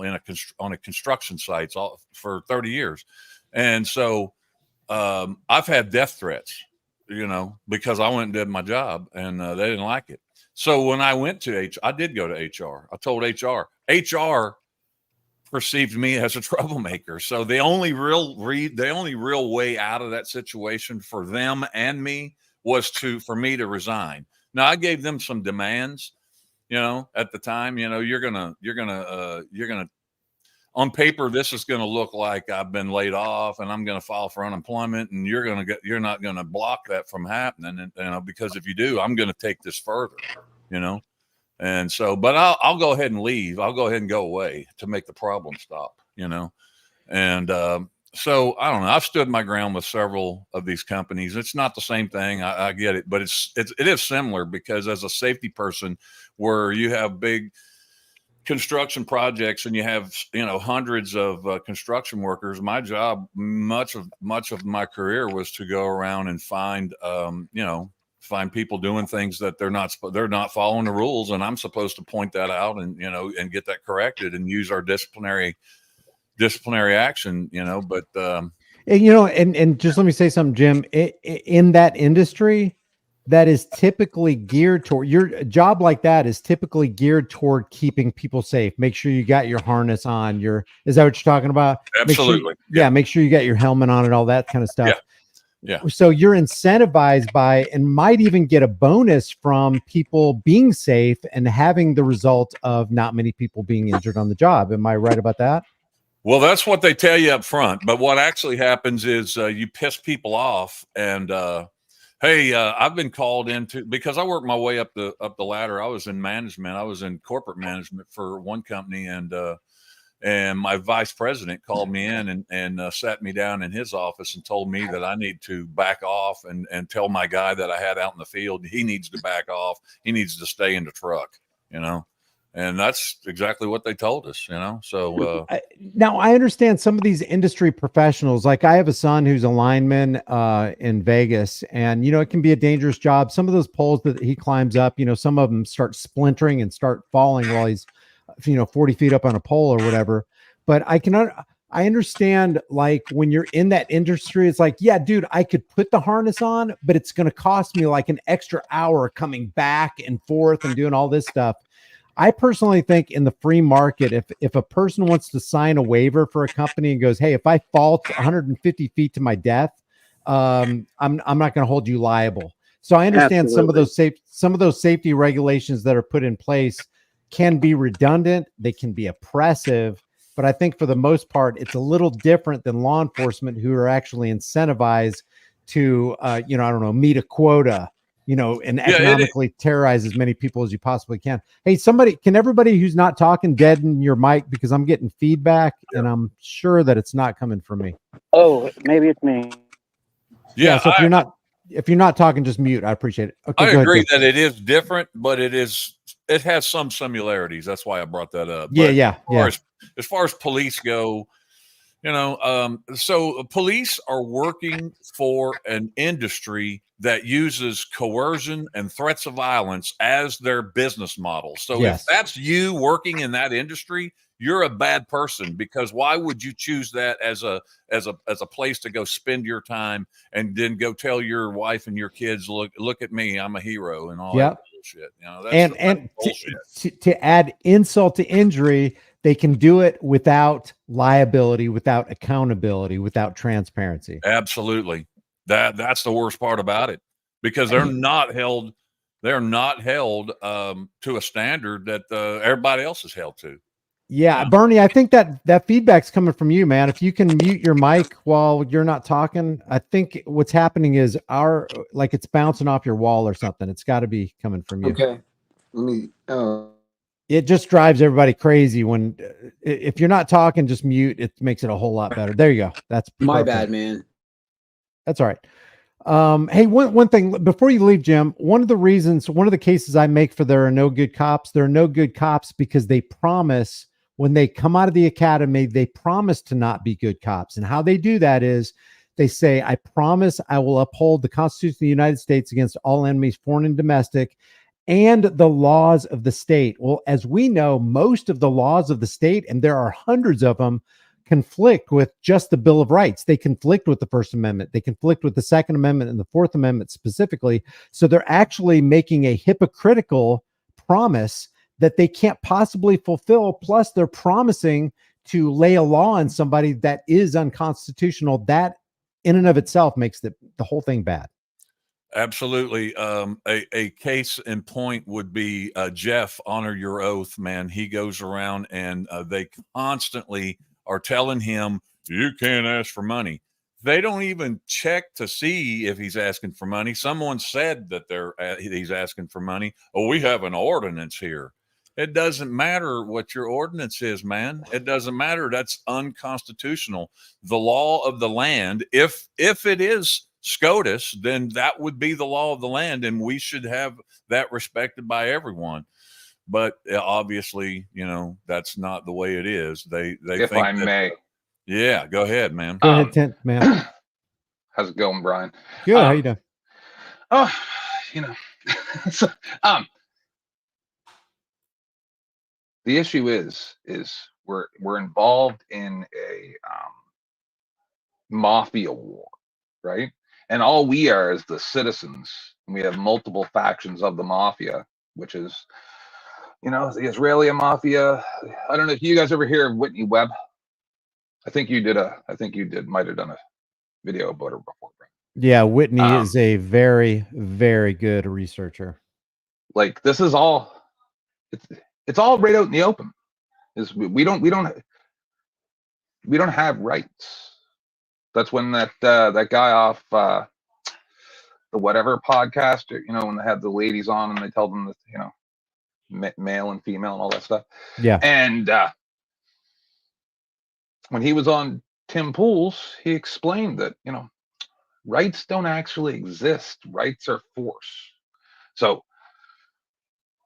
on a construction sites for 30 years. And so I've had death threats, because I went and did my job and they didn't like it. So when I went to I did go to HR. I told HR perceived me as a troublemaker. So the only real way out of that situation for them and me was for me to resign. Now I gave them some demands, at the time, you're gonna on paper, this is going to look like I've been laid off and I'm going to file for unemployment, and you're not going to block that from happening. And, because if you do, I'm going to take this further, and so, but I'll go ahead and leave. I'll go ahead and go away to make the problem stop, and, so I don't know. I've stood my ground with several of these companies. It's not the same thing. I get it, but it is similar because as a safety person, where you have big construction projects and you have hundreds of construction workers, my job, much of my career was to go around and find people doing things that they're not following the rules, and I'm supposed to point that out and and get that corrected and use our disciplinary action, but and just let me say something, Jim. In that industry, that is typically geared toward a job like that is typically geared toward keeping people safe. Make sure you got your harness on. Is that what you're talking about? Absolutely. Make sure you got your helmet on and all that kind of stuff. Yeah. So you're incentivized by, and might even get a bonus from people being safe and having the result of not many people being injured on the job. Am I right about that? Well, that's what they tell you up front. But what actually happens is you piss people off. And hey, I've been called into, because I worked my way up the ladder. I was in management. I was in corporate management for one company, and my vice president called me in and sat me down in his office and told me that I need to back off and tell my guy that I had out in the field he needs to back off. He needs to stay in the truck, you know. And that's exactly what they told us, you know. So now I understand some of these industry professionals. Like I have a son who's a lineman in Vegas, and it can be a dangerous job. Some of those poles that he climbs up, some of them start splintering and start falling while he's 40 feet up on a pole or whatever. But I understand, like, when you're in that industry, it's like, yeah, dude, I could put the harness on, but it's going to cost me like an extra hour coming back and forth and doing all this stuff. I personally think in the free market, if a person wants to sign a waiver for a company and goes, hey, if I fall 150 feet to my death, I'm not going to hold you liable. So I understand some of those safety regulations that are put in place can be redundant. They can be oppressive, but I think for the most part, it's a little different than law enforcement, who are actually incentivized to, I don't know, meet a quota, and economically terrorize as many people as you possibly can. Hey, can everybody who's not talking deaden your mic, because I'm getting feedback and I'm sure that it's not coming from me. Oh, maybe it's me. Yeah. So if you're not talking, just mute. I appreciate it. Okay. I agree that it is different, but it has some similarities. That's why I brought that up. But as far as police go, so police are working for an industry that uses coercion and threats of violence as their business model. So if that's you working in that industry, you're a bad person, because why would you choose that as a place to go spend your time and then go tell your wife and your kids, look at me, I'm a hero, and all that bullshit. That's bullshit. To add insult to injury, they can do it without liability, without accountability, without transparency. Absolutely. That's the worst part about it, because they're not held to a standard that everybody else is held to. Yeah, Bernie, I think that feedback's coming from you, man. If you can mute your mic while you're not talking, I think what's happening is it's bouncing off your wall or something. It's got to be coming from you. Okay. Let me. It just drives everybody crazy when if you're not talking, just mute. It makes it a whole lot better. There you go. That's my perfect. bad, man. That's all right. Hey, one thing before you leave, Jim, one of the cases I make for there are no good cops because they promise, when they come out of the academy, they promise to not be good cops. And how they do that is they say, I promise I will uphold the Constitution of the United States against all enemies, foreign and domestic, and the laws of the state. Well, as we know, most of the laws of the state, and there are hundreds of them, conflict with just the Bill of Rights. They conflict with the First Amendment. They conflict with the Second Amendment and the Fourth Amendment specifically. So they're actually making a hypocritical promise that they can't possibly fulfill. Plus, they're promising to lay a law on somebody that is unconstitutional. That in and of itself makes the whole thing bad. Absolutely. A case in point would be Jeff, honor your oath, man. He goes around and they constantly are telling him, you can't ask for money. They don't even check to see if he's asking for money. Someone said that he's asking for money. Oh, we have an ordinance here. It doesn't matter what your ordinance is, man. It doesn't matter. That's unconstitutional. The law of the land, if it is SCOTUS, then that would be the law of the land, and we should have that respected by everyone. But obviously, that's not the way it is. They if think I may. Yeah, go ahead, man. Go ahead, Tent, man. How's it going, Brian? Good. How you doing? Oh, so, the issue is we're involved in a mafia war, right? And all we are is the citizens. We have multiple factions of the mafia, which is, you know, the Israeli mafia. I don't know if you guys ever hear of Whitney Webb. I think you might have done a video about her before. Yeah, Whitney is a very, very good researcher. Like, this is all, it's all right out in the open. Is we don't have rights. That's when that guy off the whatever podcast, you know, when they had the ladies on and they tell them that, you know, male and female and all that stuff. Yeah. And when he was on Tim Pool's, he explained that, you know, rights don't actually exist. Rights are force. So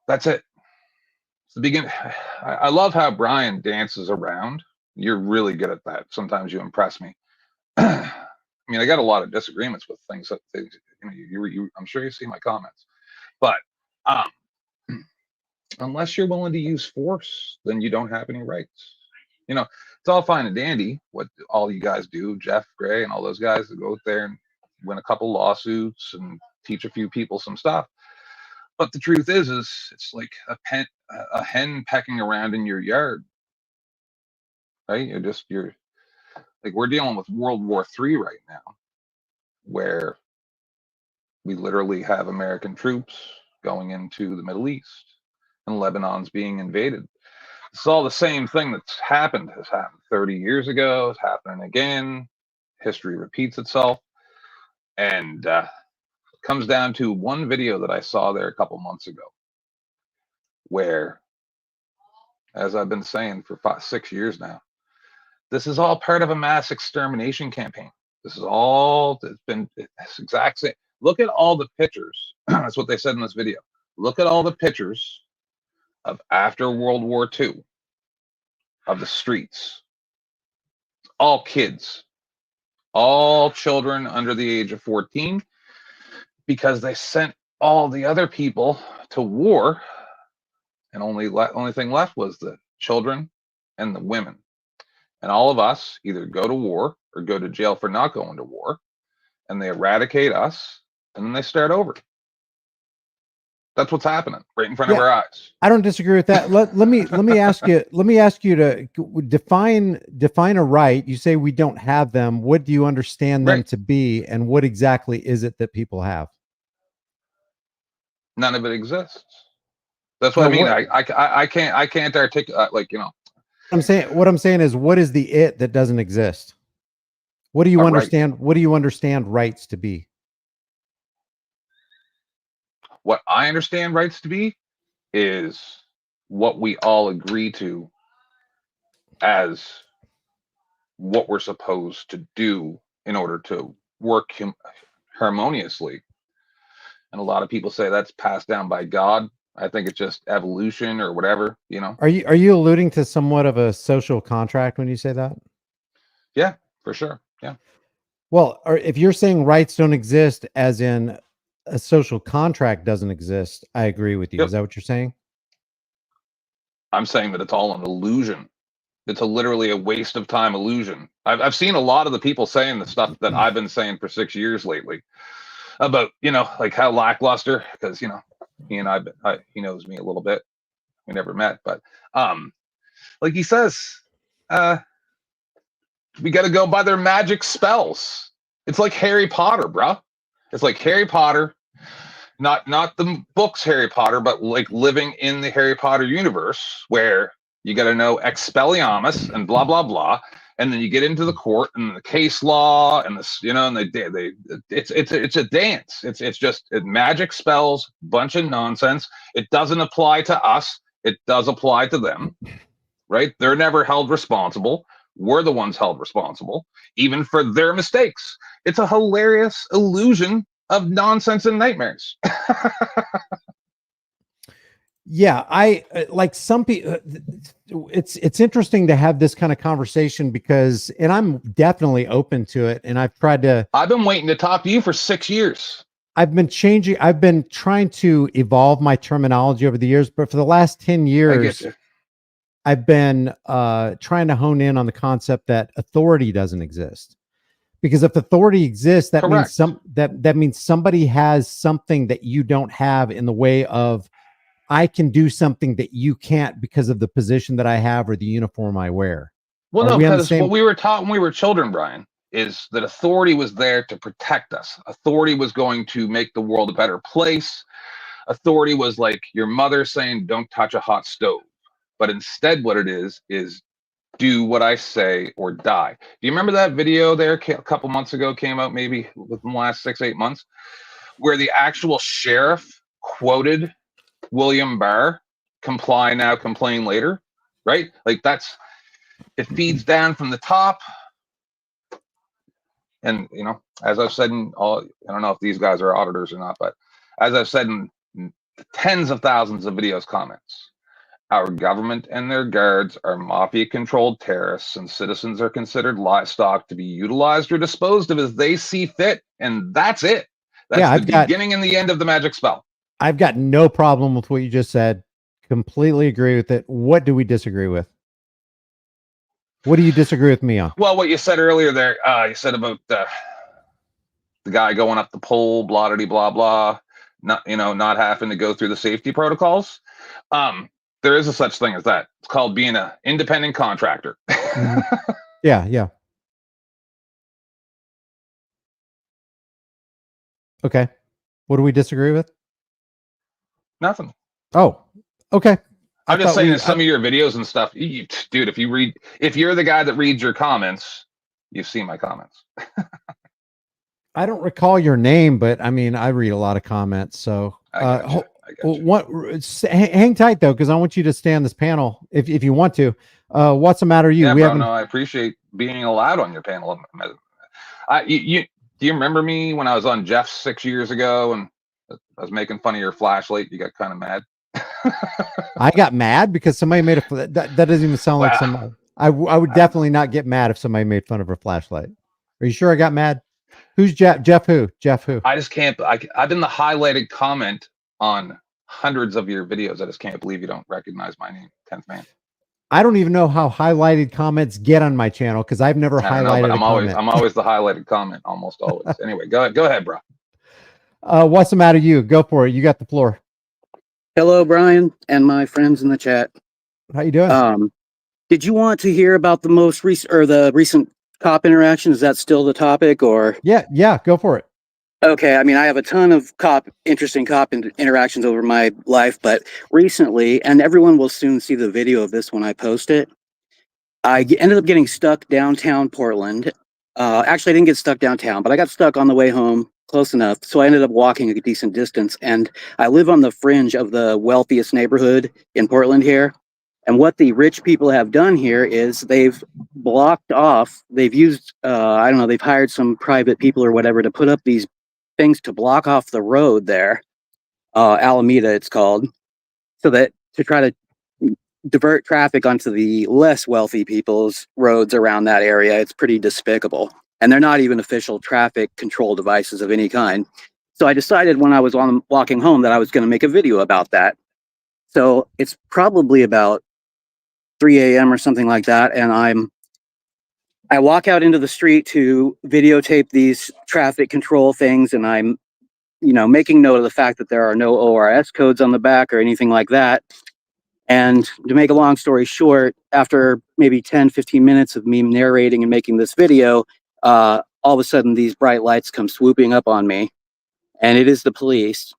that's it. It's the beginning. I love how Brian dances around. You're really good at that. Sometimes you impress me. I mean, I got a lot of disagreements with things that you know, I'm sure you see my comments, but unless you're willing to use force, then you don't have any rights. You know, it's all fine and dandy what all you guys do, Jeff Gray and all those guys that go out there and win a couple lawsuits and teach a few people some stuff. But the truth is it's like a hen pecking around in your yard, right? You're like, we're dealing with World War III right now, where we literally have American troops going into the Middle East and Lebanon's being invaded. It's all the same thing that's happened. Has happened 30 years ago. It's happening again. History repeats itself. And it comes down to one video that I saw there a couple months ago, where, as I've been saying for 6 years now, this is all part of a mass extermination campaign. This is all, it's exact same. Look at all the pictures. That's what they said in this video. Look at all the pictures of after World War II, of the streets. All kids, all children under the age of 14, because they sent all the other people to war, and only thing left was the children and the women. And all of us either go to war or go to jail for not going to war, and they eradicate us, and then they start over. That's what's happening right in front of our eyes. I don't disagree with that. Let me ask you to define a right. You say we don't have them. What do you understand them to be, and what exactly is it that people have? None of it exists. That's what I mean. I can't articulate, like, you know. What I'm saying is, what is the it that doesn't exist? What do you understand? Right. What do you understand rights to be? What I understand rights to be is what we all agree to as what we're supposed to do in order to work harmoniously. And a lot of people say that's passed down by God. I think it's just evolution or whatever, you know. Are you alluding to somewhat of a social contract when you say that? Yeah, for sure. Yeah. Well, if you're saying rights don't exist, as in a social contract doesn't exist, I agree with you. Yep. Is that what you're saying? I'm saying that it's all an illusion. It's literally a waste of time illusion. I've seen a lot of the people saying the stuff that I've been saying for 6 years lately about, you know, like how lackluster, because, you know, he and he knows me a little bit. We never met, but like he says, we got to go by their magic spells. It's like Harry Potter, bro. It's like Harry Potter, not the books Harry Potter, but like living in the Harry Potter universe, where you got to know Expelliarmus and blah blah blah, and then you get into the court and the case law and this, you know, and it's a dance. It's just magic spells, bunch of nonsense. It doesn't apply to us. It does apply to them, right? They're never held responsible. We're the ones held responsible, even for their mistakes. It's a hilarious illusion of nonsense and nightmares. Yeah, I like some people. It's interesting to have this kind of conversation because, and I'm definitely open to it. And I've been waiting to talk to you for 6 years. I've been trying to evolve my terminology over the years, but for the last 10 years, I've been trying to hone in on the concept that authority doesn't exist. Because if authority exists, that means Correct. that means somebody has something that you don't have, in the way of, I can do something that you can't because of the position that I have or the uniform I wear. Well, Are no, we on the because same? what we were taught when we were children, Brian, is that authority was there to protect us. Authority was going to make the world a better place. Authority was like your mother saying, don't touch a hot stove. But instead, what it is do what I say or die. Do you remember that video there a couple months ago came out, maybe within the last 6-8 months, where the actual sheriff quoted William Barr, comply now, complain later, right? Like it feeds down from the top. And, as I've said in all, I don't know if these guys are auditors or not, but as I've said in tens of thousands of videos, comments, our government and their guards are mafia-controlled terrorists, and citizens are considered livestock to be utilized or disposed of as they see fit. And that's it. That's the beginning and the end of the magic spell. I've got no problem with what you just said. Completely agree with it. What do we disagree with? What do you disagree with me on? Well, what you said earlier there, you said about the guy going up the pole, blah, blah, blah, not having to go through the safety protocols. There is a such thing as that. It's called being an independent contractor. Yeah. Okay. What do we disagree with? Nothing. Oh, okay. I'm just saying, in some of your videos and stuff, dude, if you're the guy that reads your comments, you've seen my comments. I don't recall your name, but I mean, I read a lot of comments. So I hang tight though, because I want you to stay on this panel if you want to. What's the matter with you? Yeah, no, I appreciate being allowed on your panel. Do you remember me when I was on Jeff's 6 years ago and I was making fun of your flashlight? You got kind of mad. I got mad because somebody made that doesn't even sound like somebody. I would definitely not get mad if somebody made fun of a flashlight. Are you sure I got mad? Who's Jeff? Jeff who? I just can't. I've been the highlighted comment on hundreds of your videos. I just can't believe you don't recognize my name, 10th Man. I don't even know how highlighted comments get on my channel because I've never highlighted a comment. I'm always the highlighted comment, almost always. Anyway, go ahead, bro. What's the matter with you? Go for it. You got the floor. Hello, Brian, and my friends in the chat. How you doing? Did you want to hear about the most recent cop interaction? Is that still the topic, or? Yeah, go for it. Okay, I mean, I have a ton of interesting cop interactions over my life, but recently, and everyone will soon see the video of this when I post it, I ended up getting stuck downtown Portland. Actually, I didn't get stuck downtown, but I got stuck on the way home, close enough, so I ended up walking a decent distance, and I live on the fringe of the wealthiest neighborhood in Portland here. And what the rich people have done here is they've blocked off, they've used, I don't know, they've hired some private people or whatever to put up these things to block off the road there, Alameda it's called, so that to try to divert traffic onto the less wealthy people's roads around that area. It's pretty despicable. And they're not even official traffic control devices of any kind. So I decided when I was walking home that I was going to make a video about that. So it's probably about 3 a.m. or something like that, and I walk out into the street to videotape these traffic control things, and I'm, making note of the fact that there are no ORS codes on the back or anything like that. And to make a long story short, after maybe 10, 15 minutes of me narrating and making this video, all of a sudden these bright lights come swooping up on me, and it is the police.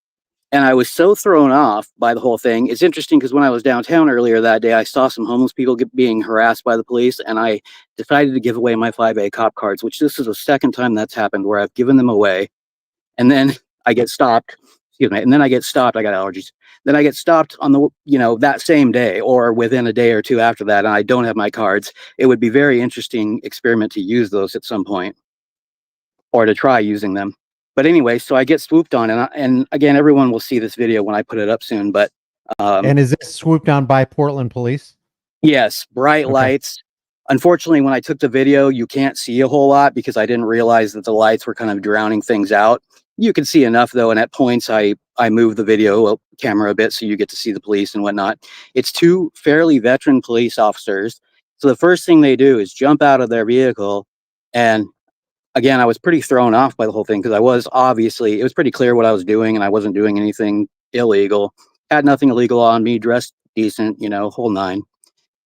And I was so thrown off by the whole thing. It's interesting because when I was downtown earlier that day, I saw some homeless people being harassed by the police, and I decided to give away my 5A cop cards, which this is the second time that's happened where I've given them away. And then I get stopped. Excuse me. And then I get stopped. I got allergies. Then I get stopped on the, that same day or within a day or two after that, and I don't have my cards. It would be very interesting experiment to use those at some point or to try using them. But anyway, so I get swooped on, and again, everyone will see this video when I put it up soon. But and is this swooped on by Portland police? Yes, bright lights. Unfortunately, when I took the video, you can't see a whole lot because I didn't realize that the lights were kind of drowning things out. You can see enough though, and at points I move the video camera a bit so you get to see the police and whatnot. It's two fairly veteran police officers. So the first thing they do is jump out of their vehicle and again, I was pretty thrown off by the whole thing because I was obviously, it was pretty clear what I was doing and I wasn't doing anything illegal. Had nothing illegal on me, dressed decent, you know, whole nine.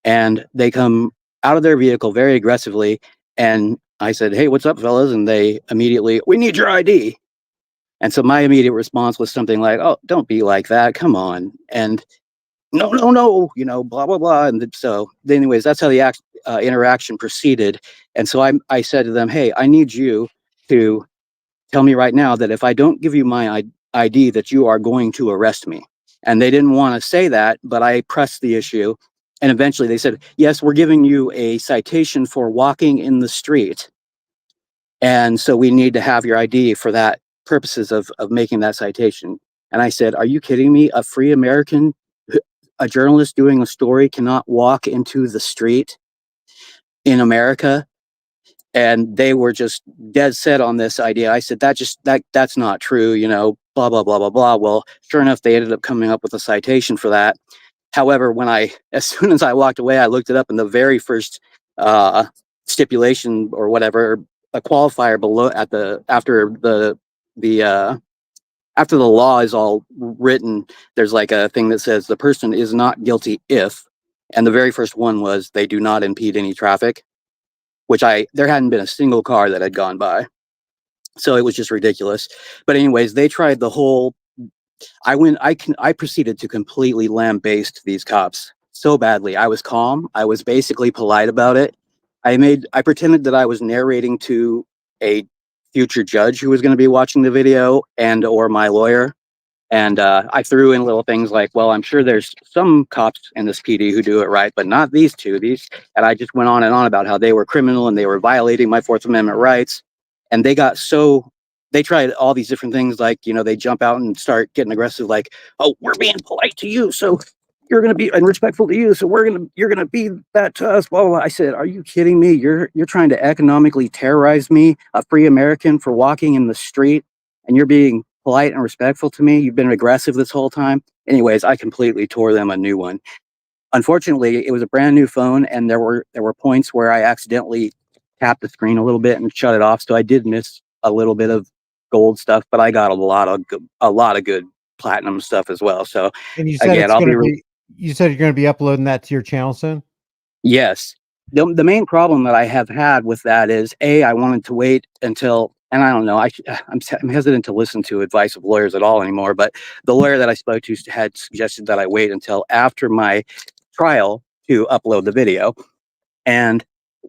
And they come out of their vehicle very aggressively. And I said, "Hey, what's up, fellas?" And they immediately, "We need your ID." And so my immediate response was something like, "Oh, don't be like that. Come on." And no, no, no, you know, blah, blah, blah. And so anyways, that's how the interaction proceeded. And so I said to them, "Hey, I need you to tell me right now that if I don't give you my ID, that you are going to arrest me." And they didn't want to say that, but I pressed the issue. And eventually they said, "Yes, we're giving you a citation for walking in the street. And so we need to have your ID for that purposes of making that citation." And I said, "Are you kidding me? A free American, a journalist doing a story cannot walk into the street in America?" And they were just dead set on this idea. I said, that's not true, you know, blah, blah, blah, blah, blah. Well, sure enough, they ended up coming up with a citation for that. However, as soon as I walked away, I looked it up, and the very first stipulation or whatever, a qualifier below after the law is all written, there's like a thing that says the person is not guilty if, and the very first one was they do not impede any traffic, which there hadn't been a single car that had gone by. So it was just ridiculous. But anyways, they tried the whole, I proceeded to completely lambaste these cops so badly. I was calm. I was basically polite about it. I pretended that I was narrating to a future judge who was going to be watching the video and or my lawyer. And I threw in little things like, "Well, I'm sure there's some cops in this PD who do it right, but not these two." And I just went on and on about how they were criminal and they were violating my Fourth Amendment rights. And they tried all these different things, like, you know, they jump out and start getting aggressive, like, "Oh, we're being polite to you, so you're going to be and respectful to you, so you're going to be that to us, blah, blah, blah." I said, "Are you kidding me? You're trying to economically terrorize me, a free American, for walking in the street, and you're being polite and respectful to me? You've been aggressive this whole time." Anyways, I completely tore them a new one. Unfortunately, it was a brand new phone, and there were points where I accidentally tapped the screen a little bit and shut it off, so I did miss a little bit of gold stuff, but I got a lot of good platinum stuff as well. So And you said again, you said you're going to be uploading that to your channel soon? yes. The main problem that I have had with that is, I wanted to wait until, and I don't know, I'm hesitant to listen to advice of lawyers at all anymore, but the lawyer that I spoke to had suggested that I wait until after my trial to upload the video. And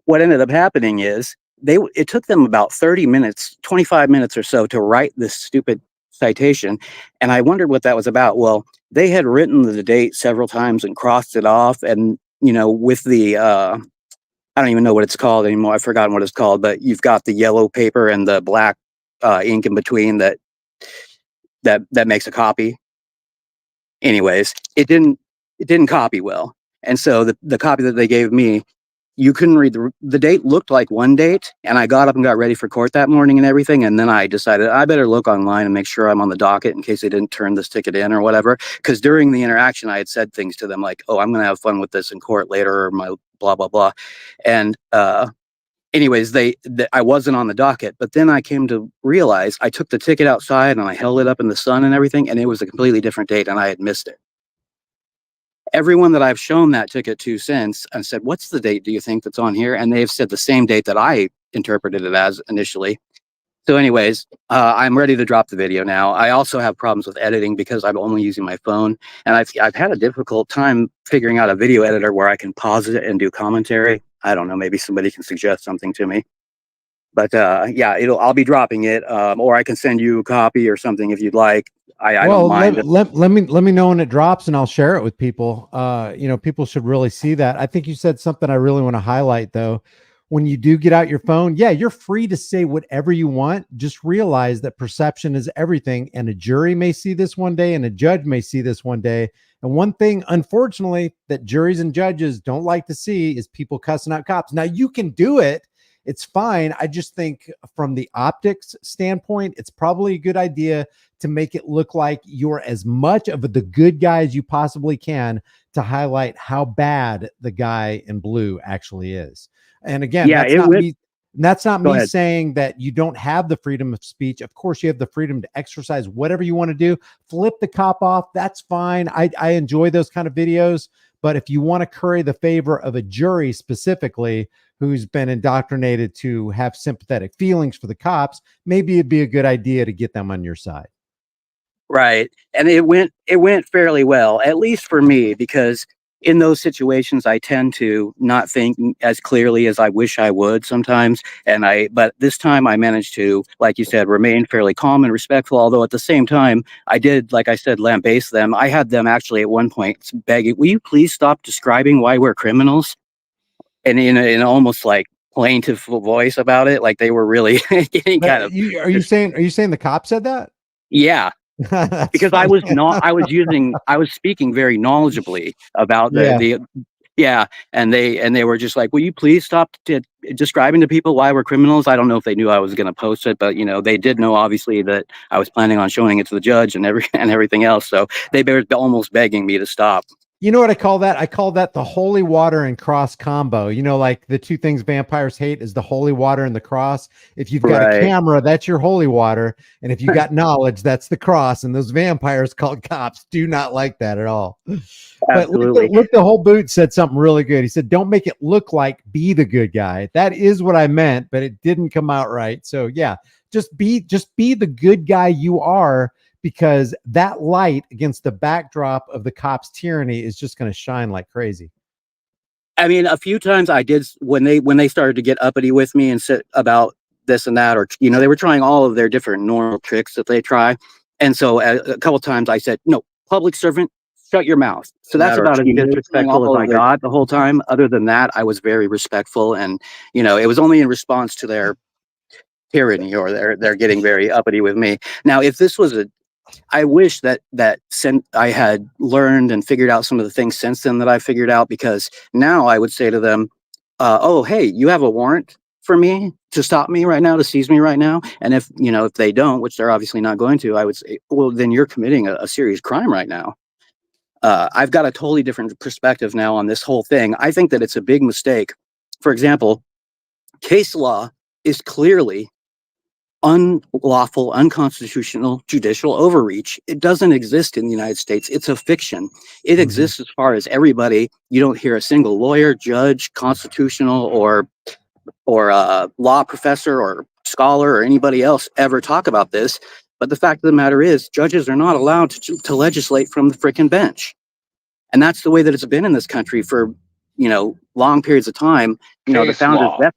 what ended up happening is it took them about 30 minutes, 25 minutes or so to write this stupid citation. And I wondered what that was about. Well, they had written the date several times and crossed it off. And, you know, with the, I don't even know what it's called anymore. I've forgotten what it's called, but you've got the yellow paper and the black ink in between that makes a copy. Anyways, it didn't copy well. And so the copy that they gave me, you couldn't read the date looked like one date, and I got up and got ready for court that morning and everything. And then I decided I better look online and make sure I'm on the docket in case they didn't turn this ticket in or whatever. Because during the interaction, I had said things to them like, "Oh, I'm going to have fun with this in court later," or my blah, blah, blah. And anyways, I wasn't on the docket. But then I came to realize I took the ticket outside and I held it up in the sun and everything, and it was a completely different date and I had missed it. Everyone that I've shown that ticket to since, I said, "What's the date do you think that's on here?" And they've said the same date that I interpreted it as initially. So anyways, I'm ready to drop the video now. I also have problems with editing because I'm only using my phone, and I've had a difficult time figuring out a video editor where I can pause it and do commentary. I don't know, maybe somebody can suggest something to me. But yeah, I'll be dropping it, or I can send you a copy or something if you'd like. I don't mind. Let me know when it drops, and I'll share it with people. You know, people should really see that. I think you said something I really want to highlight, though. When you do get out your phone, yeah, you're free to say whatever you want. Just realize that perception is everything, and a jury may see this one day, and a judge may see this one day. And one thing, unfortunately, that juries and judges don't like to see is people cussing out cops. Now, you can do it. It's fine. I just think from the optics standpoint, it's probably a good idea to make it look like you're as much of the good guy as you possibly can to highlight how bad the guy in blue actually is. And again, Yeah, And that's not Go me ahead. saying that you don't have the freedom of speech. Of course, you have the freedom to exercise whatever you want to do. Flip the cop off. That's fine. I enjoy those kind of videos. But if you want to curry the favor of a jury specifically who's been indoctrinated to have sympathetic feelings for the cops, maybe it'd be a good idea to get them on your side. Right. And it went fairly well, at least for me, because in those situations I tend to not think as clearly as I wish I would sometimes. But this time I managed to, like you said, remain fairly calm and respectful, although at the same time I did, like I said, lambaste them. I had them actually at one point begging, will you please stop describing why we're criminals? And in almost like plaintive voice about it, like they were really getting kind of Are you saying the cop said that? yeah. That's Because funny. I was speaking very knowledgeably about Yeah. and they were just like, will you please stop describing to people why we're criminals? I don't know if they knew I was going to post it, but they did know obviously that I was planning on showing it to the judge and everything else. So they were almost begging me to stop. You know what I call that? I call that the holy water and cross combo. Like the two things vampires hate is the holy water and the cross. If you've got a camera, that's your holy water. And if you got knowledge, that's the cross. And those vampires called cops do not like that at all. Absolutely. But look, the whole boot said something really good. He said, don't make it look like be the good guy. That is what I meant, but it didn't come out right. So yeah, just be the good guy you are, because that light against the backdrop of the cops' tyranny is just going to shine like crazy. I mean, a few times I did when they started to get uppity with me and sit about this and that, or they were trying all of their different normal tricks that they try. And so a couple times I said, no, public servant, shut your mouth. So that's about as disrespectful as I got the whole time. Other than that, I was very respectful. And, it was only in response to their tyranny or they're getting very uppity with me. Now, if this was I wish that I had learned and figured out some of the things since then that I figured out, because now I would say to them, oh, hey, you have a warrant for me to stop me right now, to seize me right now. And if they don't, which they're obviously not going to, I would say, well, then you're committing a serious crime right now. I've got a totally different perspective now on this whole thing. I think that it's a big mistake. For example, case law is clearly unlawful, unconstitutional judicial overreach. It doesn't exist in the United States. It's a fiction. It exists as far as everybody. You don't hear a single lawyer, judge, constitutional or law professor or scholar or anybody else ever talk about this. But the fact of the matter is, judges are not allowed to legislate from the frickin' bench. And that's the way that it's been in this country for, long periods of time. The founders,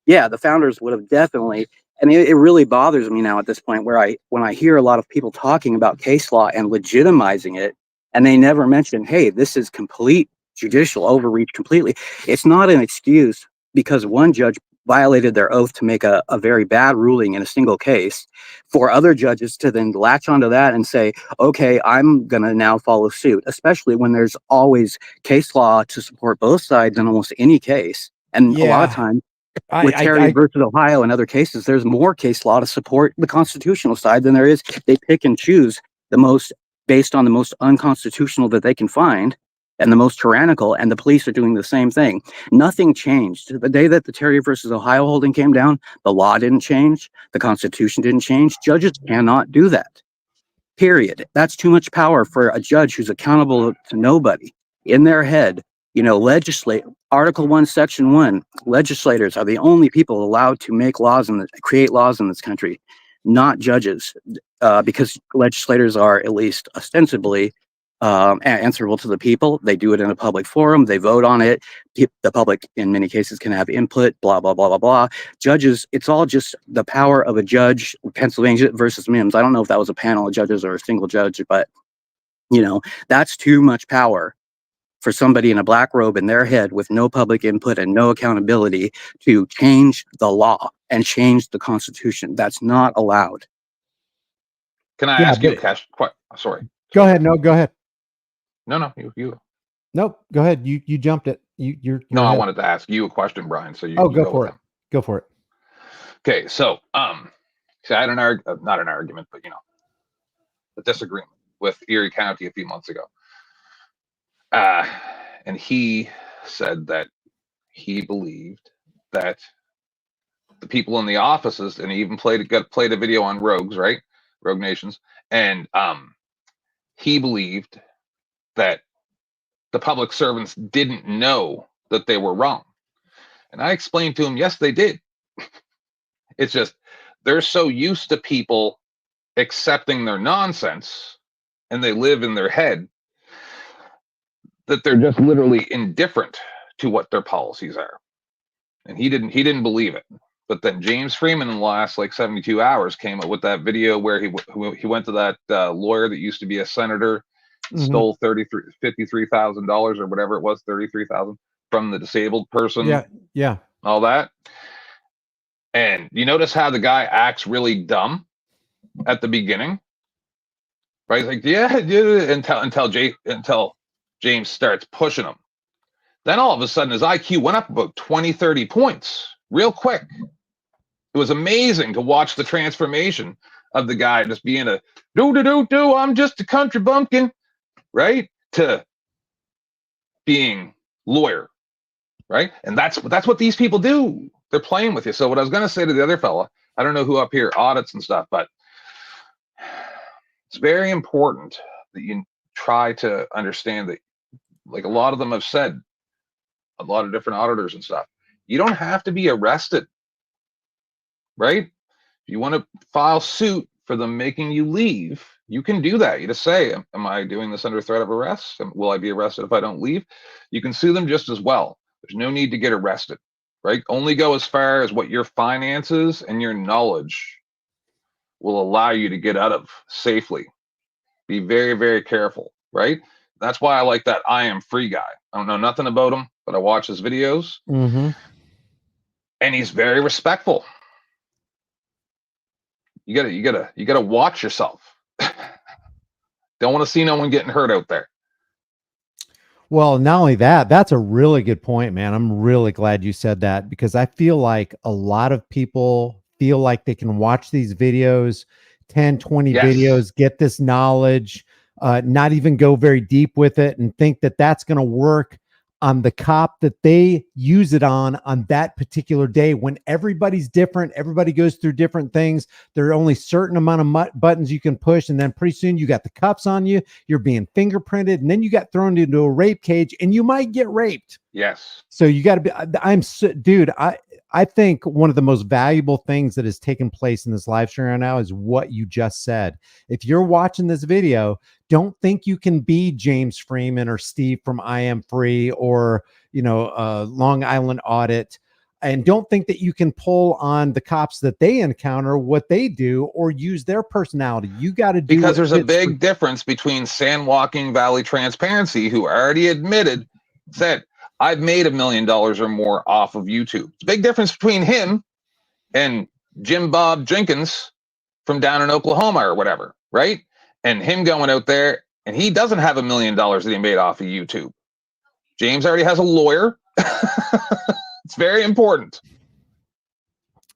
the founders would have definitely. And it really bothers me now at this point when I hear a lot of people talking about case law and legitimizing it, and they never mention, hey, this is complete judicial overreach completely. It's not an excuse because one judge violated their oath to make a very bad ruling in a single case for other judges to then latch onto that and say, okay, I'm going to now follow suit, especially when there's always case law to support both sides in almost any case. And a lot of times, with Terry versus Ohio and other cases, there's more case law to support the constitutional side than there is. They pick and choose the most based on the most unconstitutional that they can find and the most tyrannical, and the police are doing the same thing. Nothing changed. The day that the Terry versus Ohio holding came down, the law didn't change, the Constitution didn't change. Judges cannot do that. Period. That's too much power for a judge who's accountable to nobody. In their head, legislate Article 1, Section 1, legislators are the only people allowed to make laws and create laws in this country, not judges, because legislators are at least ostensibly answerable to the people. They do it in a public forum. They vote on it. The public, in many cases, can have input, blah, blah, blah, blah, blah. Judges, it's all just the power of a judge. Pennsylvania versus Mims. I don't know if that was a panel of judges or a single judge, but, that's too much power for somebody in a black robe in their head with no public input and no accountability to change the law and change the Constitution. That's not allowed. Can I ask you a question? Sorry. Go ahead. No, go ahead. No, you. Nope. Go ahead. You jumped it. You're no, ahead. I wanted to ask you a question, Brian. So you go for it. Go for it. Okay. So, I had not an argument, but a disagreement with Erie County a few months ago. And he said that he believed that the people in the offices, and he even played a video on rogues, right? Rogue nations. And he believed that the public servants didn't know that they were wrong. And I explained to him, yes, they did. It's just they're so used to people accepting their nonsense, and they live in their head, that they're just literally indifferent to what their policies are. And he didn't believe it. But then James Freeman, in the last like 72 hours, came up with that video where he went to that lawyer that used to be a senator, stole $53,000 or whatever it was, 33,000 from the disabled person. Yeah. All that. And you notice how the guy acts really dumb at the beginning, right? He's like, yeah, until James starts pushing him. Then all of a sudden his IQ went up about 20, 30 points real quick. It was amazing to watch the transformation of the guy just being a I'm just a country bumpkin, right? To being lawyer, right? And that's what these people do. They're playing with you. So what I was going to say to the other fella, I don't know who up here audits and stuff, but it's very important that you try to understand that, like a lot of them have said, a lot of different auditors and stuff, you don't have to be arrested, right? If you want to file suit for them making you leave, you can do that. You just say, am I doing this under threat of arrest? Will I be arrested if I don't leave? You can sue them just as well. There's no need to get arrested, right? Only go as far as what your finances and your knowledge will allow you to get out of safely. Be very, very careful, right? That's why I like that I Am Free guy. I don't know nothing about him, but I watch his videos, and he's very respectful. You gotta watch yourself. Don't want to see no one getting hurt out there. Well, not only that, that's a really good point, man. I'm really glad you said that, because I feel like a lot of people feel like they can watch these videos, 10, 20 videos, get this knowledge, not even go very deep with it, and think that that's going to work on the cop that they use it on that particular day, when everybody's different. Everybody goes through different things. There are only certain amount of buttons you can push, and then pretty soon you got the cuffs on you, you're being fingerprinted, and then you got thrown into a rape cage, and you might get raped. Yes. So you got to be, dude, I think one of the most valuable things that has taken place in this live stream right now is what you just said. If you're watching this video, don't think you can be James Freeman or Steve from I Am Free or, Long Island Audit. And don't think that you can pull on the cops that they encounter, what they do, or use their personality. You got to do, because there's a big difference between Sandwalking Valley Transparency, who already said, I've made $1 million or more off of YouTube. It's a big difference between him and Jim Bob Jenkins from down in Oklahoma or whatever, right? And him going out there, and he doesn't have $1 million that he made off of YouTube. James already has a lawyer. It's very important.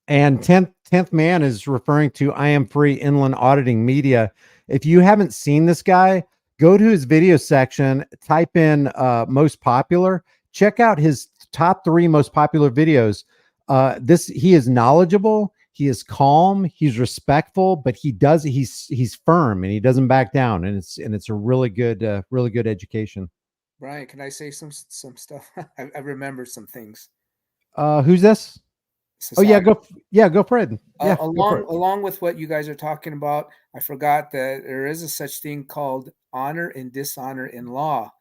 And 10th Man is referring to I Am Free Inland Auditing Media. If you haven't seen this guy, go to his video section, type in most popular, check out his top 3 most popular videos. He is knowledgeable, he is calm, he's respectful, but he's firm, and he doesn't back down, and it's a really good education. Brian, can I say some stuff? I remember some things. Who's this? Oh yeah, go Fred. Yeah, along with what you guys are talking about, I forgot that there is a such thing called honor and dishonor in law.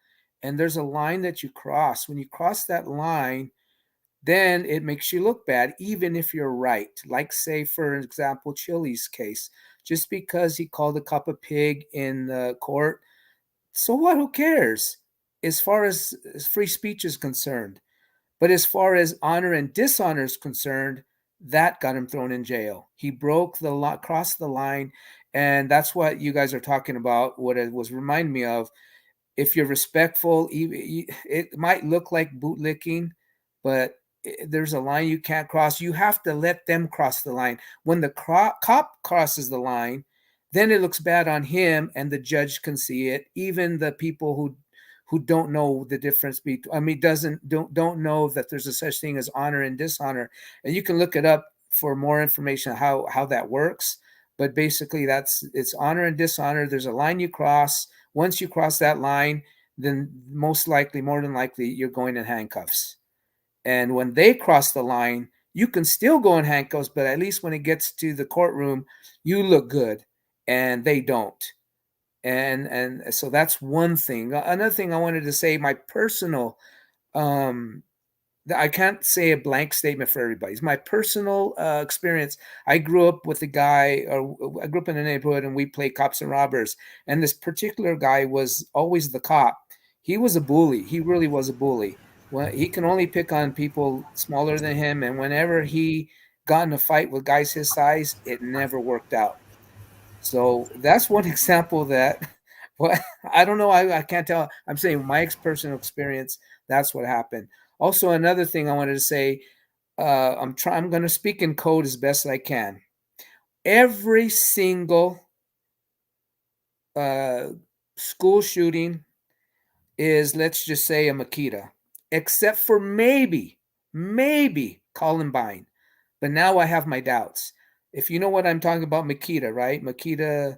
And there's a line that you cross. When you cross that line, then it makes you look bad, even if you're right. Like, say, for example, Chili's case. Just because he called a cop a pig in the court, so what? Who cares? As far as free speech is concerned. But as far as honor and dishonor is concerned, that got him thrown in jail. He crossed the line, and that's what you guys are talking about. What it was reminding me of. If you're respectful, it might look like bootlicking, but there's a line you can't cross. You have to let them cross the line. When the cop crosses the line, then it looks bad on him, and the judge can see it. Even the people who don't know the difference between, don't know that there's a such thing as honor and dishonor. And you can look it up for more information how that works. But basically, it's honor and dishonor. There's a line you cross. Once you cross that line, then more than likely, you're going in handcuffs. And when they cross the line, you can still go in handcuffs, but at least when it gets to the courtroom, you look good, and they don't. And so that's one thing. Another thing I wanted to say, my personal, I can't say a blank statement for everybody. It's my personal experience. I grew up with a guy, or I grew up in a neighborhood, and we played cops and robbers. And this particular guy was always the cop. He was a bully. He really was a bully. Well, he can only pick on people smaller than him. And whenever he got in a fight with guys his size, it never worked out. So that's one example that, well, I don't know. I can't tell. I'm saying my personal experience. That's what happened. Also, another thing I wanted to say, I'm going to speak in code as best as I can. Every single school shooting is, let's just say, a Makita, except for maybe Columbine. But now I have my doubts. If you know what I'm talking about, Makita, right? Makita,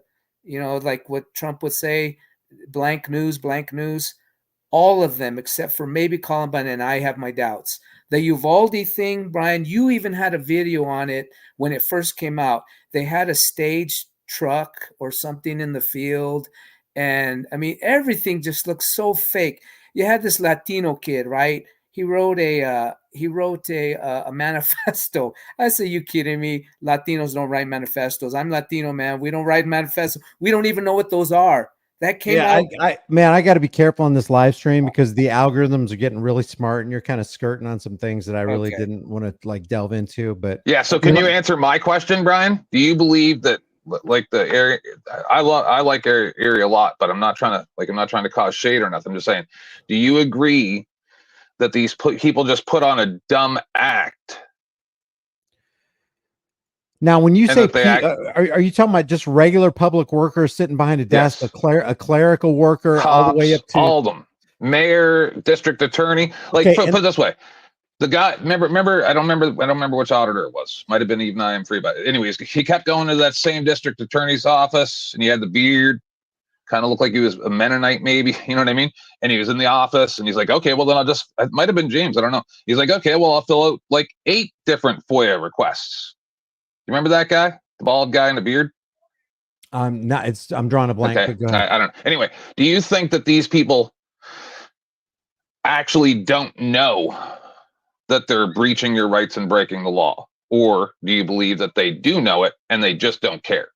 like what Trump would say, blank news. All of them, except for maybe Columbine, and I have my doubts. The Uvalde thing, Brian, you even had a video on it when it first came out. They had a staged truck or something in the field, and I mean, everything just looks so fake. You had this Latino kid, right? He wrote a manifesto. I say, you kidding me? Latinos don't write manifestos. I'm Latino, man. We don't write manifestos. We don't even know what those are. That came out. I got to be careful on this live stream because the algorithms are getting really smart, and you're kind of skirting on some things that I really didn't want to like delve into. But yeah, so can you answer my question, Brian? Do you believe that, like, the area? I like area a lot, but I'm not trying to cause shade or nothing. I'm just saying, do you agree that these people just put on a dumb act? Now, when you say, are you talking about just regular public workers sitting behind a desk, yes, a clerical worker, cops, all the way up to all of them, mayor, district attorney? Like, okay, put it this way: the guy, remember, I don't remember which auditor it was. Might have been even I am free, but anyways, he kept going to that same district attorney's office, and he had the beard, kind of looked like he was a Mennonite, maybe, you know what I mean? And he was in the office, and he's like, okay, well, then it might have been James, I don't know. He's like, okay, well, I'll fill out like 8 different FOIA requests. You remember that guy, the bald guy in the beard? I'm drawing a blank. Okay, but go ahead. I don't know. Anyway, do you think that these people actually don't know that they're breaching your rights and breaking the law? Or do you believe that they do know it and they just don't care?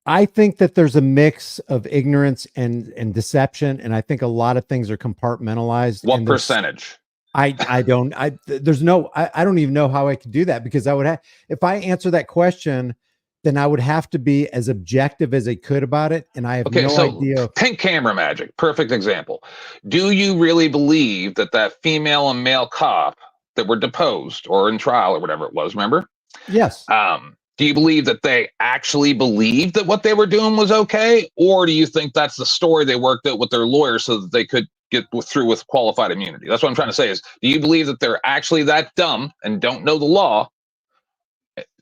I think that there's a mix of ignorance and deception, and I think a lot of things are compartmentalized. What percentage? I don't even know how I could do that, because I would have, if I answer that question, then I would have to be as objective as I could about it, and I have no idea. Pink camera magic, perfect example. Do you really believe that female and male cop that were deposed or in trial or whatever it was, remember? Yes. Do you believe that they actually believed that what they were doing was okay? Or do you think that's the story they worked out with their lawyers so that they could get through with qualified immunity? That's what I'm trying to say is, do you believe that they're actually that dumb and don't know the law,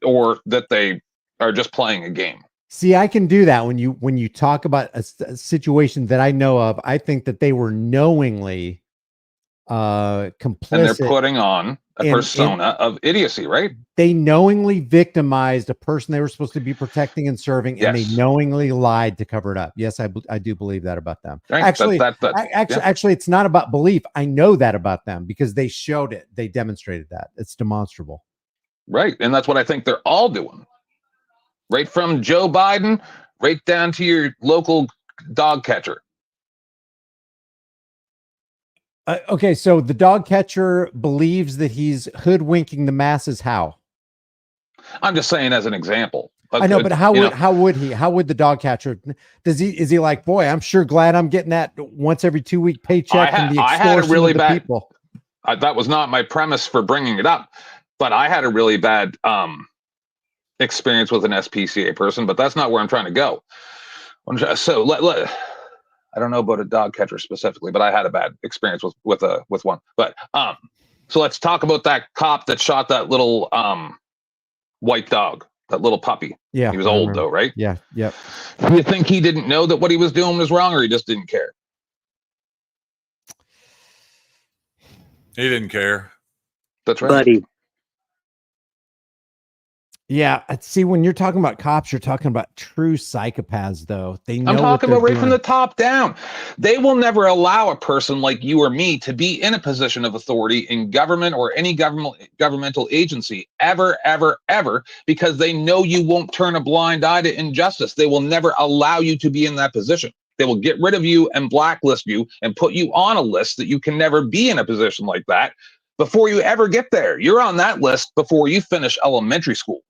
or that they are just playing a game? See, I can do that when you talk about a situation that I know of. I think that they were knowingly complicit, and they're putting on a persona of idiocy, right? They knowingly victimized a person they were supposed to be protecting and serving, and they knowingly lied to cover it up. Yes, I do believe that about them. Right. Actually, actually, it's not about belief. I know that about them because they showed it. They demonstrated that. It's demonstrable. Right, and that's what I think they're all doing. Right from Joe Biden, right down to your local dog catcher. Okay, so the dog catcher believes that he's hoodwinking the masses. How? I'm just saying as an example. I know, but how would the dog catcher? Is he like, boy, I'm sure glad I'm getting that once every 2 week paycheck from the extortion of the people. That was not my premise for bringing it up, but I had a really bad experience with an SPCA person, but that's not where I'm trying to go. So I don't know about a dog catcher specifically, but I had a bad experience with one. But so let's talk about that cop that shot that little white dog, that little puppy. Yeah. He was I old remember. though, right? Yeah. Yep. Do you think he didn't know that what he was doing was wrong, or he just didn't care? He didn't care. That's right. Buddy. Yeah. See, when you're talking about cops, you're talking about true psychopaths, though. They know I'm what talking they're about right from doing. the top down. They will never allow a person like you or me to be in a position of authority in government or any governmental agency ever, ever, ever, because they know you won't turn a blind eye to injustice. They will never allow you to be in that position. They will get rid of you and blacklist you and put you on a list that you can never be in a position like that before you ever get there. You're on that list before you finish elementary school.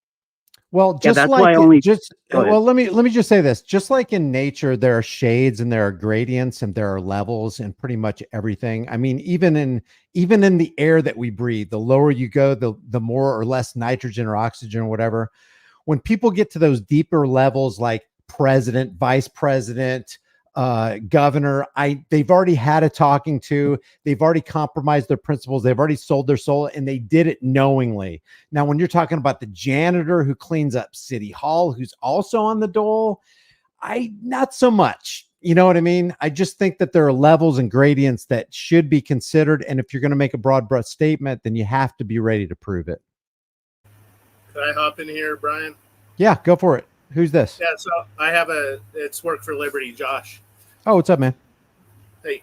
Well, Yeah, just that's like why I only go ahead. well, let me just say this. Just like in nature, there are shades and there are gradients and there are levels in pretty much everything. I mean, even in the air that we breathe, the lower you go, the more or less nitrogen or oxygen or whatever. When people get to those deeper levels, like president, vice president, governor, they've already had a talking to, they've already compromised their principles, they've already sold their soul, and they did it knowingly. Now, when you're talking about the janitor who cleans up City Hall, who's also on the dole, not so much. You know what I mean? I just think that there are levels and gradients that should be considered. And if you're going to make a broad brush statement, then you have to be ready to prove it. Could I hop in here, Brian? Yeah, go for it. Who's this? Yeah, so I have it's Work for Liberty, Josh. Oh, what's up, man? Hey,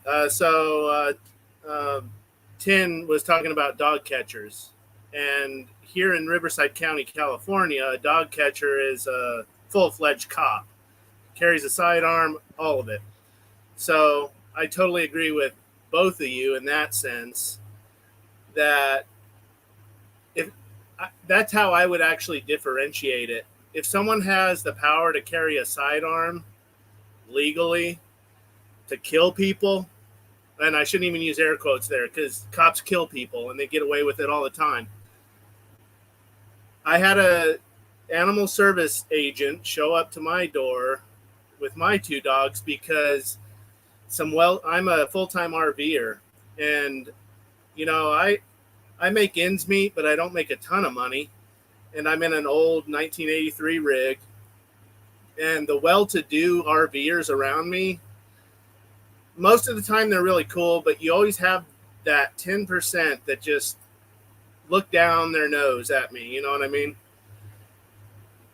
Tin was talking about dog catchers. And here in Riverside County, California, a dog catcher is a full-fledged cop. Carries a sidearm, all of it. So I totally agree with both of you in that sense, that that's how I would actually differentiate it. If someone has the power to carry a sidearm legally to kill people, and I shouldn't even use air quotes there because cops kill people and they get away with it all the time. I had a animal service agent show up to my door with my two dogs because I'm a full-time RVer, and I make ends meet, but I don't make a ton of money. And I'm in an old 1983 rig. And the well-to-do RVers around me, most of the time they're really cool, but you always have that 10% that just look down their nose at me. You know what I mean?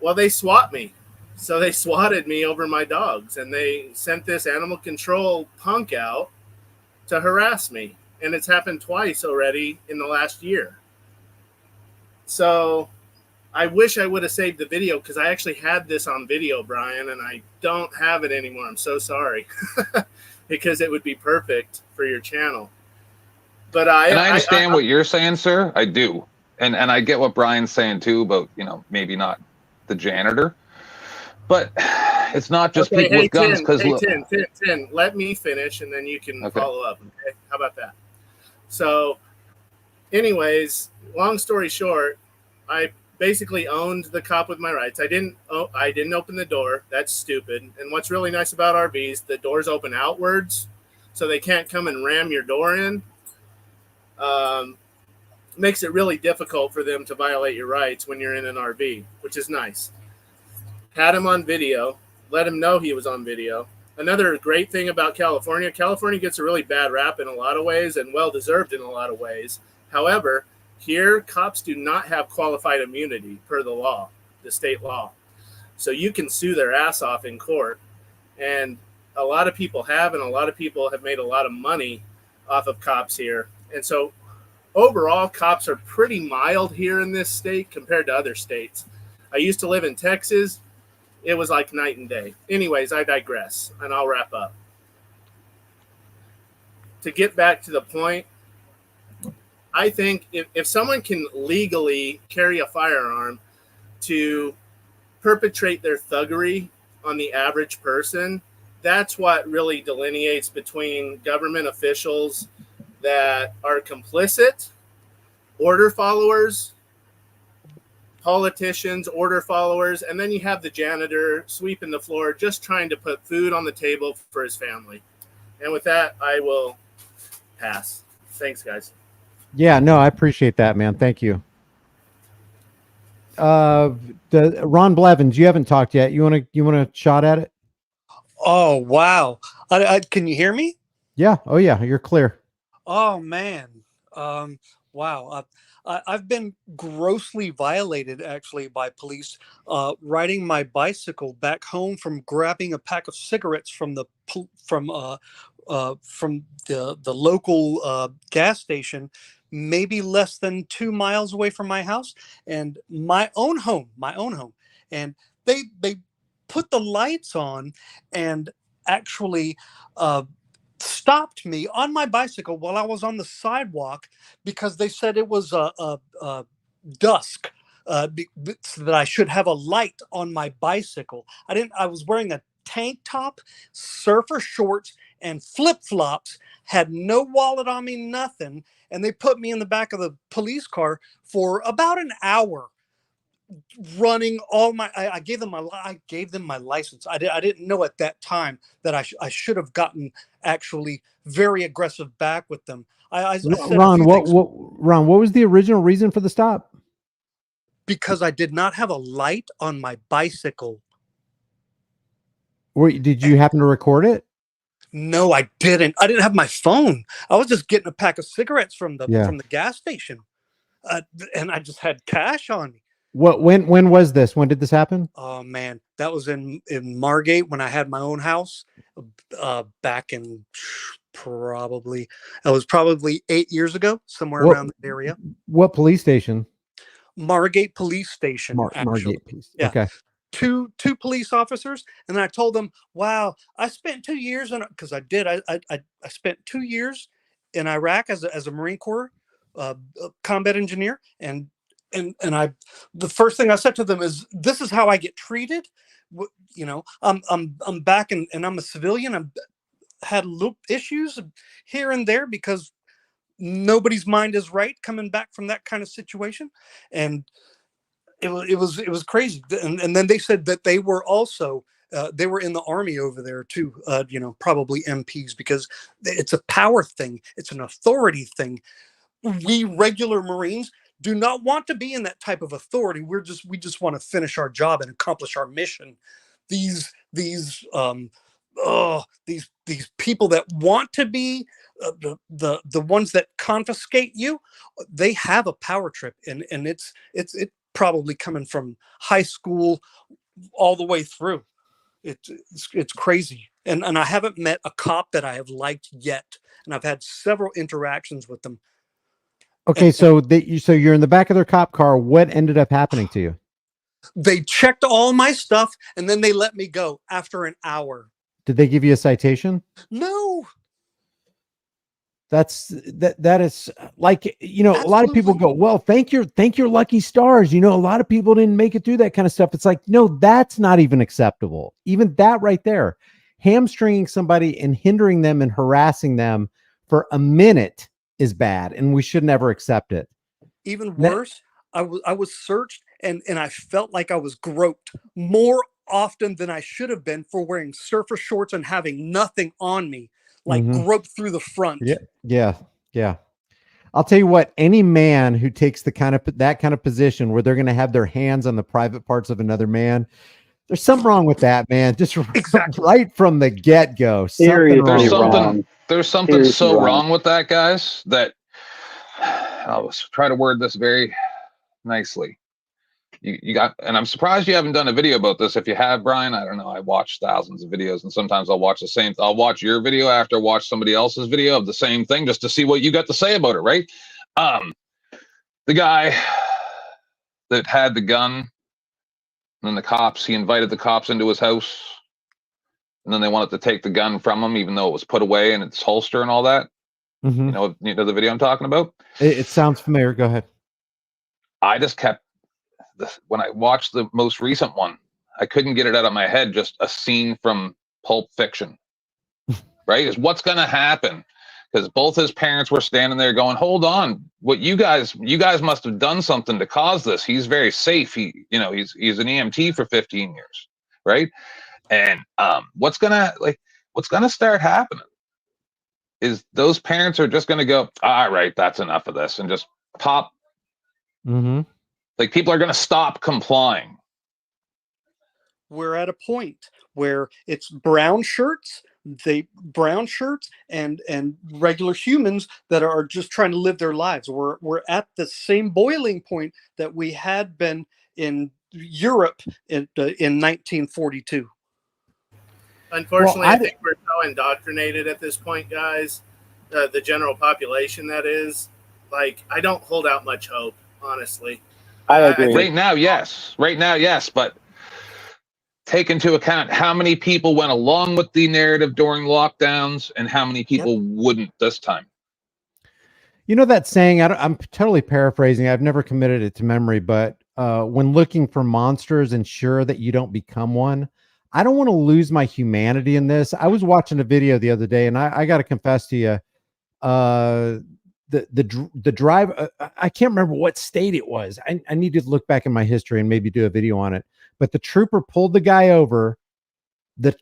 Well, they swat me. So they swatted me over my dogs, and they sent this animal control punk out to harass me. And it's happened twice already in the last year. So I wish I would have saved the video because I actually had this on video, Brian, and I don't have it anymore. I'm so sorry because it would be perfect for your channel. But I understand what you're saying, sir. I do. And I get what Brian's saying too about, maybe not the janitor, but it's not just people with guns. Because Tin, let me finish and then you can follow up. Okay, how about that? So, anyways, long story short, I basically owned the cop with my rights. I didn't open the door. That's stupid. And what's really nice about RVs, the doors open outwards, so they can't come and ram your door in. Makes it really difficult for them to violate your rights when you're in an RV, which is nice. Had him on video, let him know he was on video. Another great thing about California gets a really bad rap in a lot of ways and well-deserved in a lot of ways. However, here, cops do not have qualified immunity per the law, the state law. So you can sue their ass off in court. And a lot of people have, and a lot of people have made a lot of money off of cops here. And so overall, cops are pretty mild here in this state compared to other states. I used to live in Texas. It was like night and day. Anyways, I digress, and I'll wrap up. To get back to the point, I think if someone can legally carry a firearm to perpetrate their thuggery on the average person, that's what really delineates between government officials that are complicit, order followers, politicians, order followers, and then you have the janitor sweeping the floor just trying to put food on the table for his family. And with that, I will pass. Thanks, guys. Yeah, no, I appreciate that, man. Thank you. Ron Blevins, you haven't talked yet. You want to shot at it? Oh, wow. Can you hear me? Yeah. Oh yeah, you're clear. Oh, man. Um, wow. I've been grossly violated actually by police riding my bicycle back home from grabbing a pack of cigarettes from the local gas station, maybe less than 2 miles away from my house and my own home. And they put the lights on and actually uh, stopped me on my bicycle while I was on the sidewalk because they said it was dusk, so that I should have a light on my bicycle. I didn't. I was wearing a tank top, surfer shorts, and flip flops. Had no wallet on me, nothing, and they put me in the back of the police car for about an hour running all my I gave them my license. I didn't know at that time that I should have gotten actually very aggressive back with them. I said a Ron, few things Ron, what was the original reason for the stop? because I did not have a light on my bicycle. Did you happen to record it? No, I didn't. I didn't have my phone. I was just getting a pack of cigarettes from the gas station, and I just had cash on me. When was this? When did this happen? Oh man, that was in Margate when I had my own house, back in probably 8 years ago, somewhere around that area. What police station? Margate Police Station, actually. Margate Police. Yeah. Okay. Two police officers, and then I told them, "Wow, I spent 2 years because I did. I spent 2 years in Iraq as a Marine Corps combat engineer, and I the first thing I said to them is, "This is how I get treated." I'm back and I'm a civilian. I've had little issues here and there because nobody's mind is right coming back from that kind of situation, and it was crazy. And then they said that they were also they were in the army over there too, probably MPs, because it's a power thing, it's an authority thing. We regular Marines do not want to be in that type of authority. We just want to finish our job and accomplish our mission. These these people that want to be the ones that confiscate you, they have a power trip, and it's probably coming from high school all the way through. It's crazy, and I haven't met a cop that I have liked yet, and I've had several interactions with them. Okay, so you're in the back of their cop car. What ended up happening to you? They checked all my stuff, and then they let me go after an hour. Did they give you a citation? No. That is like, a lot of people go, well, thank your lucky stars. A lot of people didn't make it through that kind of stuff. It's like, no, that's not even acceptable. Even that right there, hamstringing somebody and hindering them and harassing them for a minute is bad, and we should never accept it. Even worse, I was searched and I felt like I was groped more often than I should have been for wearing surfer shorts and having nothing on me, like groped through the front. Yeah. I'll tell you what, any man who takes that kind of position where they're going to have their hands on the private parts of another man, there's something wrong with that, man. Just right from the get-go. There's something so wrong with that, guys, that I'll try to word this very nicely. You got, and I'm surprised you haven't done a video about this. If you have, Brian, I don't know. I watch thousands of videos, and sometimes I'll watch your video after I watch somebody else's video of the same thing, just to see what you got to say about it, right? The guy that had the gun, and then he invited the cops into his house, and then they wanted to take the gun from him, even though it was put away in its holster and all that. You know the video I'm talking about? It sounds familiar. Go ahead. I just kept, when I watched the most recent one, I couldn't get it out of my head. Just a scene from Pulp Fiction, right? Is what's going to happen, because both his parents were standing there going, "Hold on, what you guys must have done something to cause this. He's very safe. He's an EMT for 15 years, right?" And what's gonna start happening is those parents are just gonna go, "All right, that's enough of this," and just pop. Like, people are going to stop complying. We're at a point where it's brown shirts and regular humans that are just trying to live their lives. We're at the same boiling point that we had been in Europe in 1942. Unfortunately, I think we're so indoctrinated at this point, guys. The general population, that is. Like, I don't hold out much hope, honestly. I agree. Right now, yes. Right now, yes. But take into account how many people went along with the narrative during lockdowns and how many people wouldn't this time. You know that saying, I'm totally paraphrasing. I've never committed it to memory, but when looking for monsters, ensure that you don't become one. I don't want to lose my humanity in this. I was watching a video the other day, and I got to confess to you, the drive, I can't remember what state it was. I need to look back in my history and maybe do a video on it. But the trooper pulled the guy over. The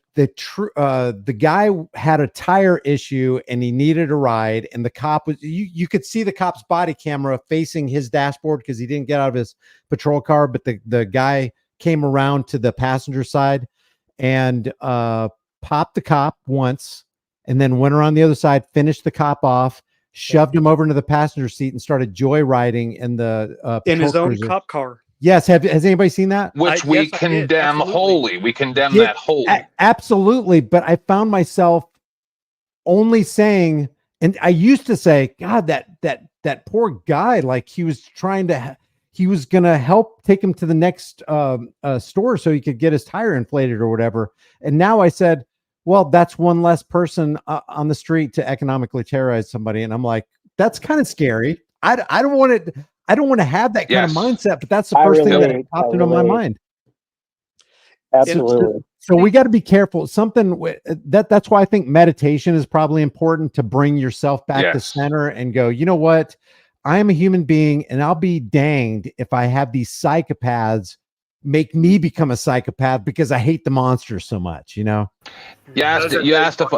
guy had a tire issue and he needed a ride, and the cop was, you could see the cop's body camera facing his dashboard because he didn't get out of his patrol car, but the guy came around to the passenger side and popped the cop once, and then went around the other side, finished the cop off, shoved him over into the passenger seat, and started joyriding in the in his own cruiser. cop car. Yes. Has anybody seen that? Which we condemn wholly. We condemn that wholly. Absolutely. But I found myself only saying, and I used to say, God, that poor guy, like he was going to help take him to the next store so he could get his tire inflated or whatever. And now I said, well, that's one less person on the street to economically terrorize somebody. And I'm like, that's kind of scary. I don't want it. I don't want to have that kind of mindset, but that's the first thing that popped into my mind. Absolutely. So we got to be careful. That's why I think meditation is probably important, to bring yourself back to center and go, you know what? I am a human being, and I'll be danged if I have these psychopaths make me become a psychopath because I hate the monsters so much, you know? You asked if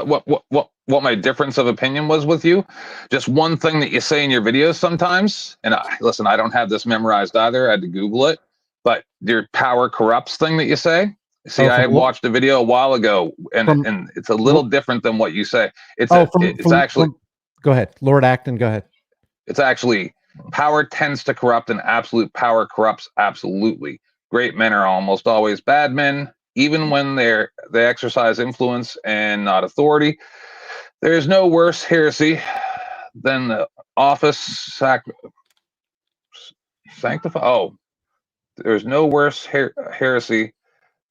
what my difference of opinion was with you. Just one thing that you say in your videos sometimes, and listen, I don't have this memorized either. I had to Google it, but your power corrupts thing that you say. See, I watched a video a while ago, and it's a little different than what you say. It's actually. Go ahead, Lord Acton. Go ahead. It's actually, power tends to corrupt, and absolute power corrupts absolutely. Great men are almost always bad men, even when they exercise influence and not authority. There is no worse heresy than the office sanctify. Oh, there's no worse heresy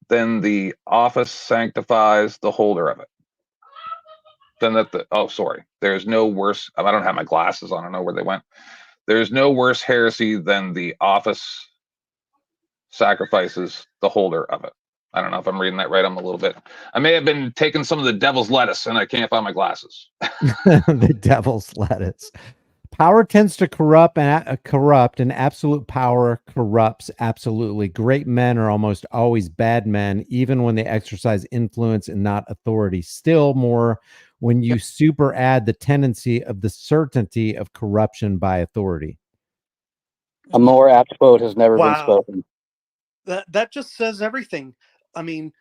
than the office sanctifies the holder of it. Then there's no worse. I don't have my glasses on. I don't know where they went. There's no worse heresy than the office sacrifices the holder of it. I don't know if I'm reading that right. I may have been taking some of the devil's lettuce and I can't find my glasses. The devil's lettuce. Power tends to corrupt, and absolute power corrupts absolutely. Great men are almost always bad men, even when they exercise influence and not authority. Still more when you super add the tendency of the certainty of corruption by authority. A more apt quote has never been spoken. That just says everything. I mean,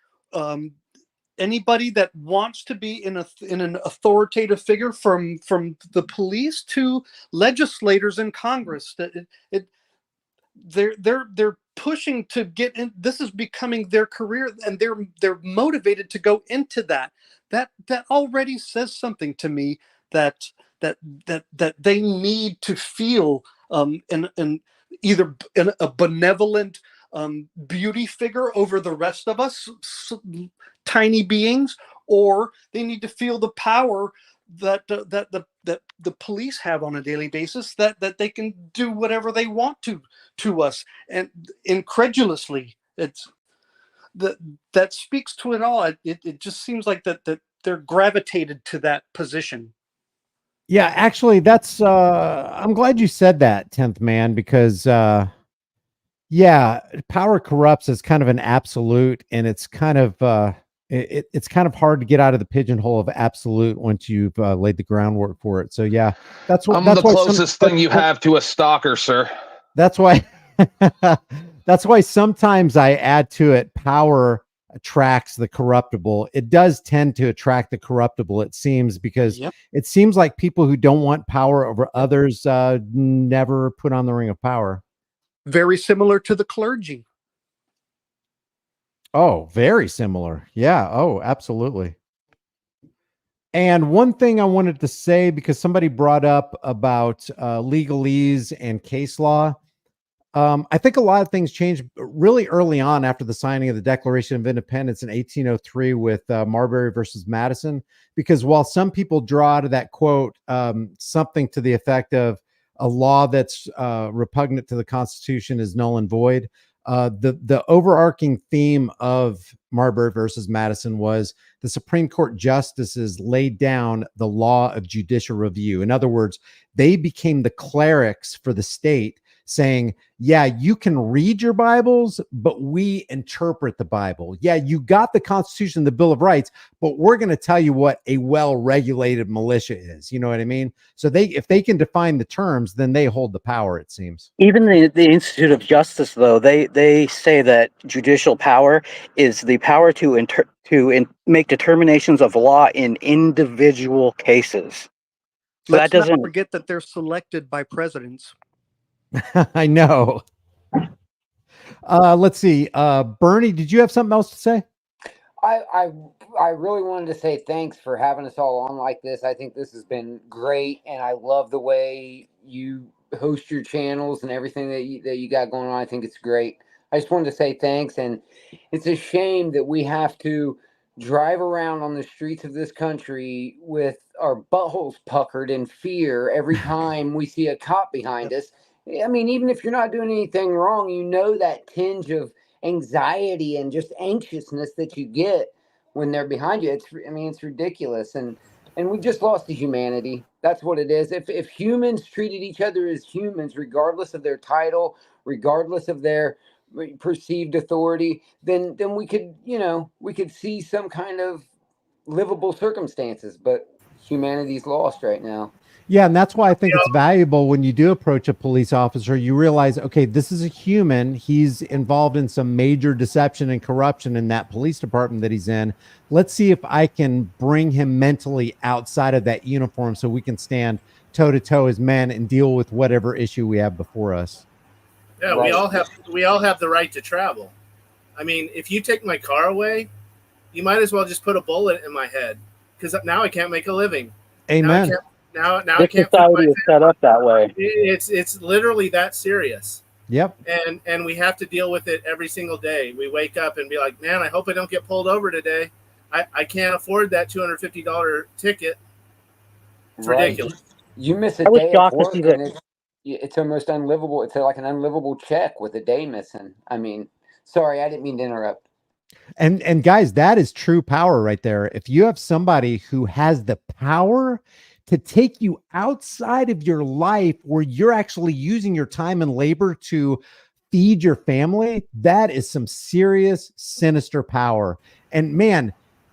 anybody that wants to be in an authoritative figure, from the police to legislators in Congress, they're pushing to get in. This is becoming their career, and they're motivated to go into that. That already says something to me that they need to feel either a benevolent beauty figure over the rest of us, tiny beings, or they need to feel the power that the police have on a daily basis, that they can do whatever they want to us, and incredulously. That speaks to it all. It just seems like that they're gravitated to that position. Yeah, actually, that's I'm glad you said that, 10th Man, because power corrupts is kind of an absolute, and it's kind of it's kind of hard to get out of the pigeonhole of absolute once you've laid the groundwork for it. So yeah, that's what. I'm the closest thing you have to a stalker, sir. That's why. That's why sometimes I add to it power attracts the corruptible. It does tend to attract the corruptible, it seems, because Yep. it seems like people who don't want power over others never put on the ring of power. Very similar to the clergy. Oh, very similar. Yeah. Oh, absolutely. And one thing I wanted to say, because somebody brought up about legalese and case law, I think a lot of things changed really early on after the signing of the Declaration of Independence in 1803 with Marbury versus Madison. Because while some people draw out of that quote something to the effect of a law that's repugnant to the Constitution is null and void, the overarching theme of Marbury versus Madison was the Supreme Court justices laid down the law of judicial review. In other words, they became the clerics for the state, saying, yeah, you can read your Bibles, but we interpret the Bible. Yeah, you got the Constitution, the Bill of Rights, but we're going to tell you what a well-regulated militia is. You know what I mean? So if they can define the terms, then they hold the power, it seems. Even the Institute of Justice, though, they say that judicial power is the power to make determinations of law in individual cases. So Let's that doesn't. not forget that they're selected by presidents. I know. Let's see. Bernie, did you have something else to say? I really wanted to say thanks for having us all on like this. I think this has been great, and I love the way you host your channels and everything that you got going on. I think it's great. I just wanted to say thanks, and it's a shame that we have to drive around on the streets of this country with our buttholes puckered in fear every time we see a cop behind us. I mean, even if you're not doing anything wrong, you know that tinge of anxiety and just anxiousness that you get when they're behind you. It's ridiculous, and we just lost the humanity. That's what it is. If humans treated each other as humans, regardless of their title, regardless of their perceived authority, then we could see some kind of livable circumstances. But humanity's lost right now. Yeah, and that's why I think it's valuable when you do approach a police officer, you realize, okay, this is a human. He's involved in some major deception and corruption in that police department that he's in. Let's see if I can bring him mentally outside of that uniform so we can stand toe to toe as men and deal with whatever issue we have before us. Yeah, Right. we all have the right to travel. I mean, if you take my car away, you might as well just put a bullet in my head, because now I can't make a living. Amen. Now I This can't feed society my is set up that way. It's literally that serious. Yep. And we have to deal with it every single day. We wake up and be like, man, I hope I don't get pulled over today. I can't afford that $250 ticket. It's ridiculous. You miss a I was day of shocked to work, see that. and it's almost unlivable. It's like an unlivable check with a day missing. I mean, sorry, I didn't mean to interrupt. And guys, that is true power right there. If you have somebody who has the power to take you outside of your life where you're actually using your time and labor to feed your family, that is some serious, sinister power. And man,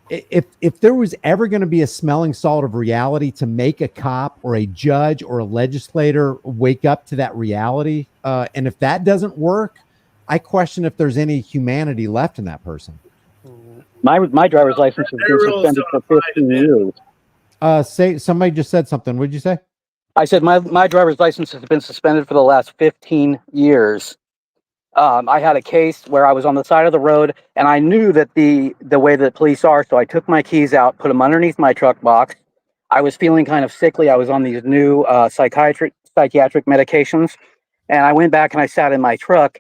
if there was ever going to be a smelling salt of reality to make a cop or a judge or a legislator wake up to that reality, and if that doesn't work, I question if there's any humanity left in that person. My driver's license has been suspended for 15 years. Say somebody just said something. What did you say? I said my driver's license has been suspended for the last 15 years. I had a case where I was on the side of the road, and I knew that the way that police are, so I took my keys out, put them underneath my truck box. I was feeling kind of sickly. I was on these new psychiatric medications, and I went back and I sat in my truck.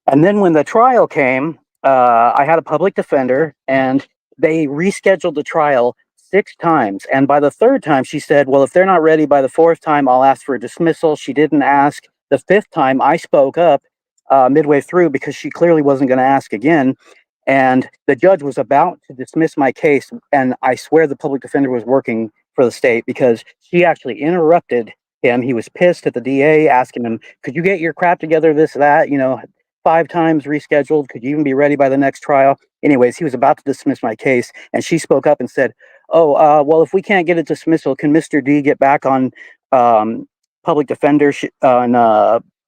And then when the trial came, I had a public defender, and they rescheduled the trial 6 times. And by the 3rd time, she said, well, if they're not ready by the 4th time, I'll ask for a dismissal. She didn't ask. The 5th time, I spoke up midway through because she clearly wasn't going to ask again. And the judge was about to dismiss my case. And I swear the public defender was working for the state, because she actually interrupted him. He was pissed at the DA, asking him, could you get your crap together, this, that, 5 times rescheduled. Could you even be ready by the next trial? Anyways, he was about to dismiss my case, and she spoke up and said, well, if we can't get a dismissal, can Mr. D get back on public defender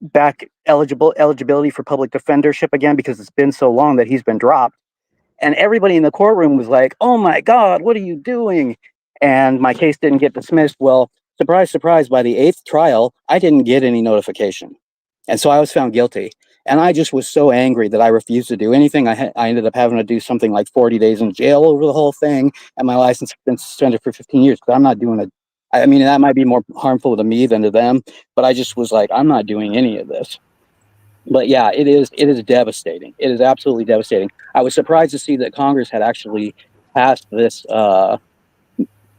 back eligibility for public defendership again because it's been so long that he's been dropped. And everybody in the courtroom was like, "Oh my God, what are you doing?" And my case didn't get dismissed. Well, surprise, surprise, by the 8th trial, I didn't get any notification. And so I was found guilty. And I just was so angry that I refused to do anything. I ended up having to do something like 40 days in jail over the whole thing. And my license has been suspended for 15 years because I'm not doing it. I mean, that might be more harmful to me than to them. But I just was like, I'm not doing any of this. But yeah, it is devastating. It is absolutely devastating. I was surprised to see that Congress had actually passed this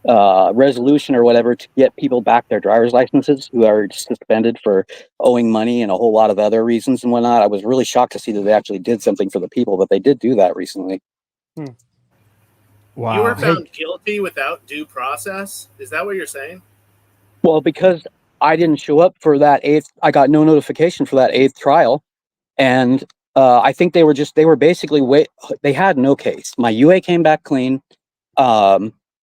resolution or whatever to get people back their driver's licenses who are suspended for owing money and a whole lot of other reasons and whatnot. I was really shocked to see that they actually did something for the people, but they did do that recently. Wow. You were found guilty without due process? Is that what you're saying? Well, because I didn't show up for that 8th, I got no notification for that 8th trial. And I think they were basically they had no case. My UA came back clean.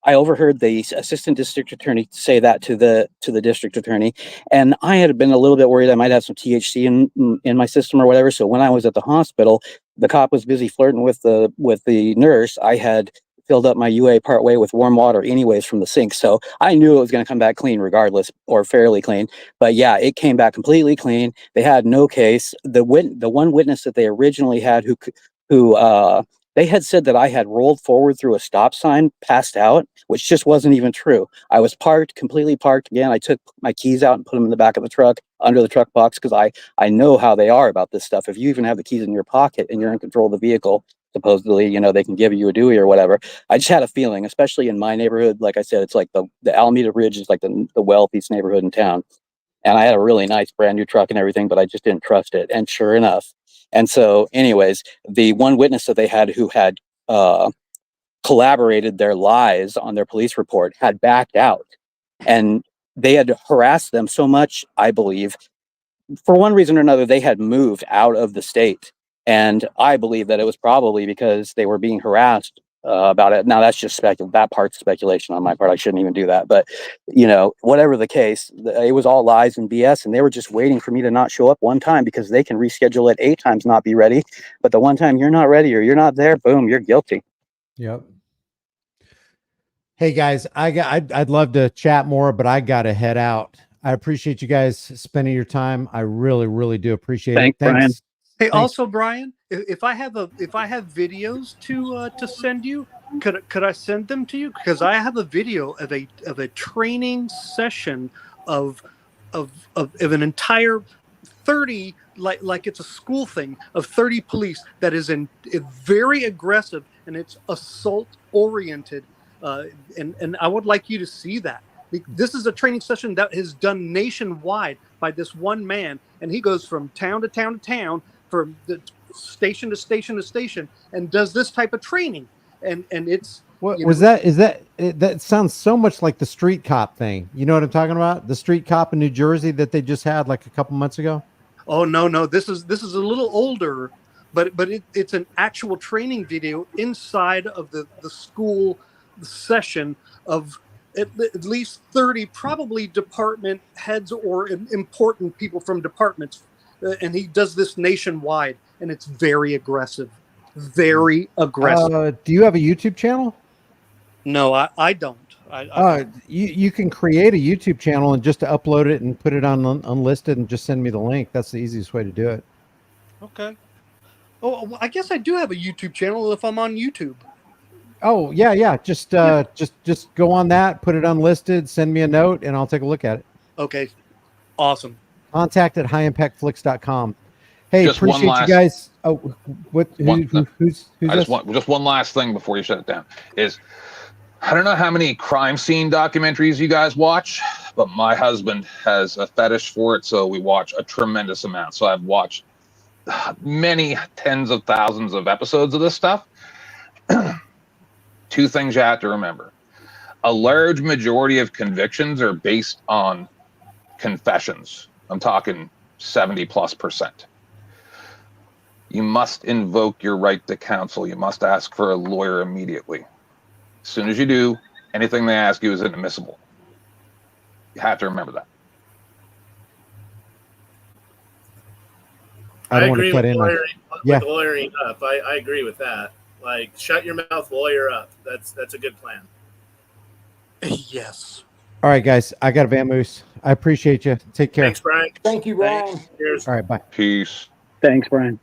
I overheard the assistant district attorney say that to the district attorney, and I had been a little bit worried I might have some THC in my system or whatever. So when I was at the hospital, the cop was busy flirting with the nurse. I had filled up my UA partway with warm water anyways from the sink, so I knew it was going to come back clean regardless, or fairly clean. But yeah, it came back completely clean. They had no case. The one witness that they originally had who they had said that I had rolled forward through a stop sign, passed out, which just wasn't even true. I was completely parked again. I took my keys out and put them in the back of the truck, under the truck box, because I know how they are about this stuff. If you even have the keys in your pocket and you're in control of the vehicle, supposedly, they can give you a Dewey or whatever. I just had a feeling, especially in my neighborhood, like I said, it's like the Alameda Ridge is like the wealthiest neighborhood in town. And I had a really nice brand new truck and everything, but I just didn't trust it. And sure enough. And so anyways, the one witness that they had who had collaborated their lies on their police report had backed out. And they had harassed them so much, I believe, for one reason or another, they had moved out of the state. And I believe that it was probably because they were being harassed about it. Now that's just that part's speculation on my part. I shouldn't even do that. But whatever the case, it was all lies and BS, and they were just waiting for me to not show up one time because they can reschedule it 8 times, not be ready. But the one time you're not ready or you're not there, boom, you're guilty. Yep. Hey guys, I'd love to chat more, but I got to head out. I appreciate you guys spending your time. I really, really do appreciate it. Thanks, Brian. Hey, also, Brian, if I have videos to send you, could I send them to you? Because I have a video of a training session of an entire 30, like it's a school thing, of 30 police that is very aggressive, and it's assault oriented. And I would like you to see that. This is a training session that is done nationwide by this one man, and he goes from town to town to town, from the station to station to station, and does this type of training. And it's what was that? That sounds so much like the street cop thing. You know what I'm talking about? The street cop in New Jersey that they just had like a couple months ago. Oh no, this is a little older, but it's an actual training video inside of the school session of at least 30 probably department heads or important people from departments, and he does this nationwide, and it's very aggressive. Do you have a YouTube channel? No, I don't. You can create a YouTube channel and just upload it and put it on unlisted and just send me the link. That's the easiest way to do it. Okay. Oh, well, I guess I do have a YouTube channel if I'm on YouTube. Oh yeah. Just go on that, put it unlisted, send me a note, and I'll take a look at it. Okay. Awesome. Contact at highimpactflix.com. Hey, Just appreciate you guys. Oh, who's just one last thing before you shut it down is, I don't know how many crime scene documentaries you guys watch, but my husband has a fetish for it, so we watch a tremendous amount. So I've watched many tens of thousands of episodes of this stuff. 2 things you have to remember. A large majority of convictions are based on confessions. I'm talking 70+%. You must invoke your right to counsel. You must ask for a lawyer immediately. As soon as you do, anything they ask you is inadmissible. You have to remember that. I don't want agree to cut with in. with lawyering up. I agree with that. Like, shut your mouth, lawyer up. That's a good plan. Yes. All right, guys. I got a vamoose. I appreciate you. Take care. Thanks, Brian. Thank you, Brian. Cheers. All right. Bye. Peace. Thanks, Brian.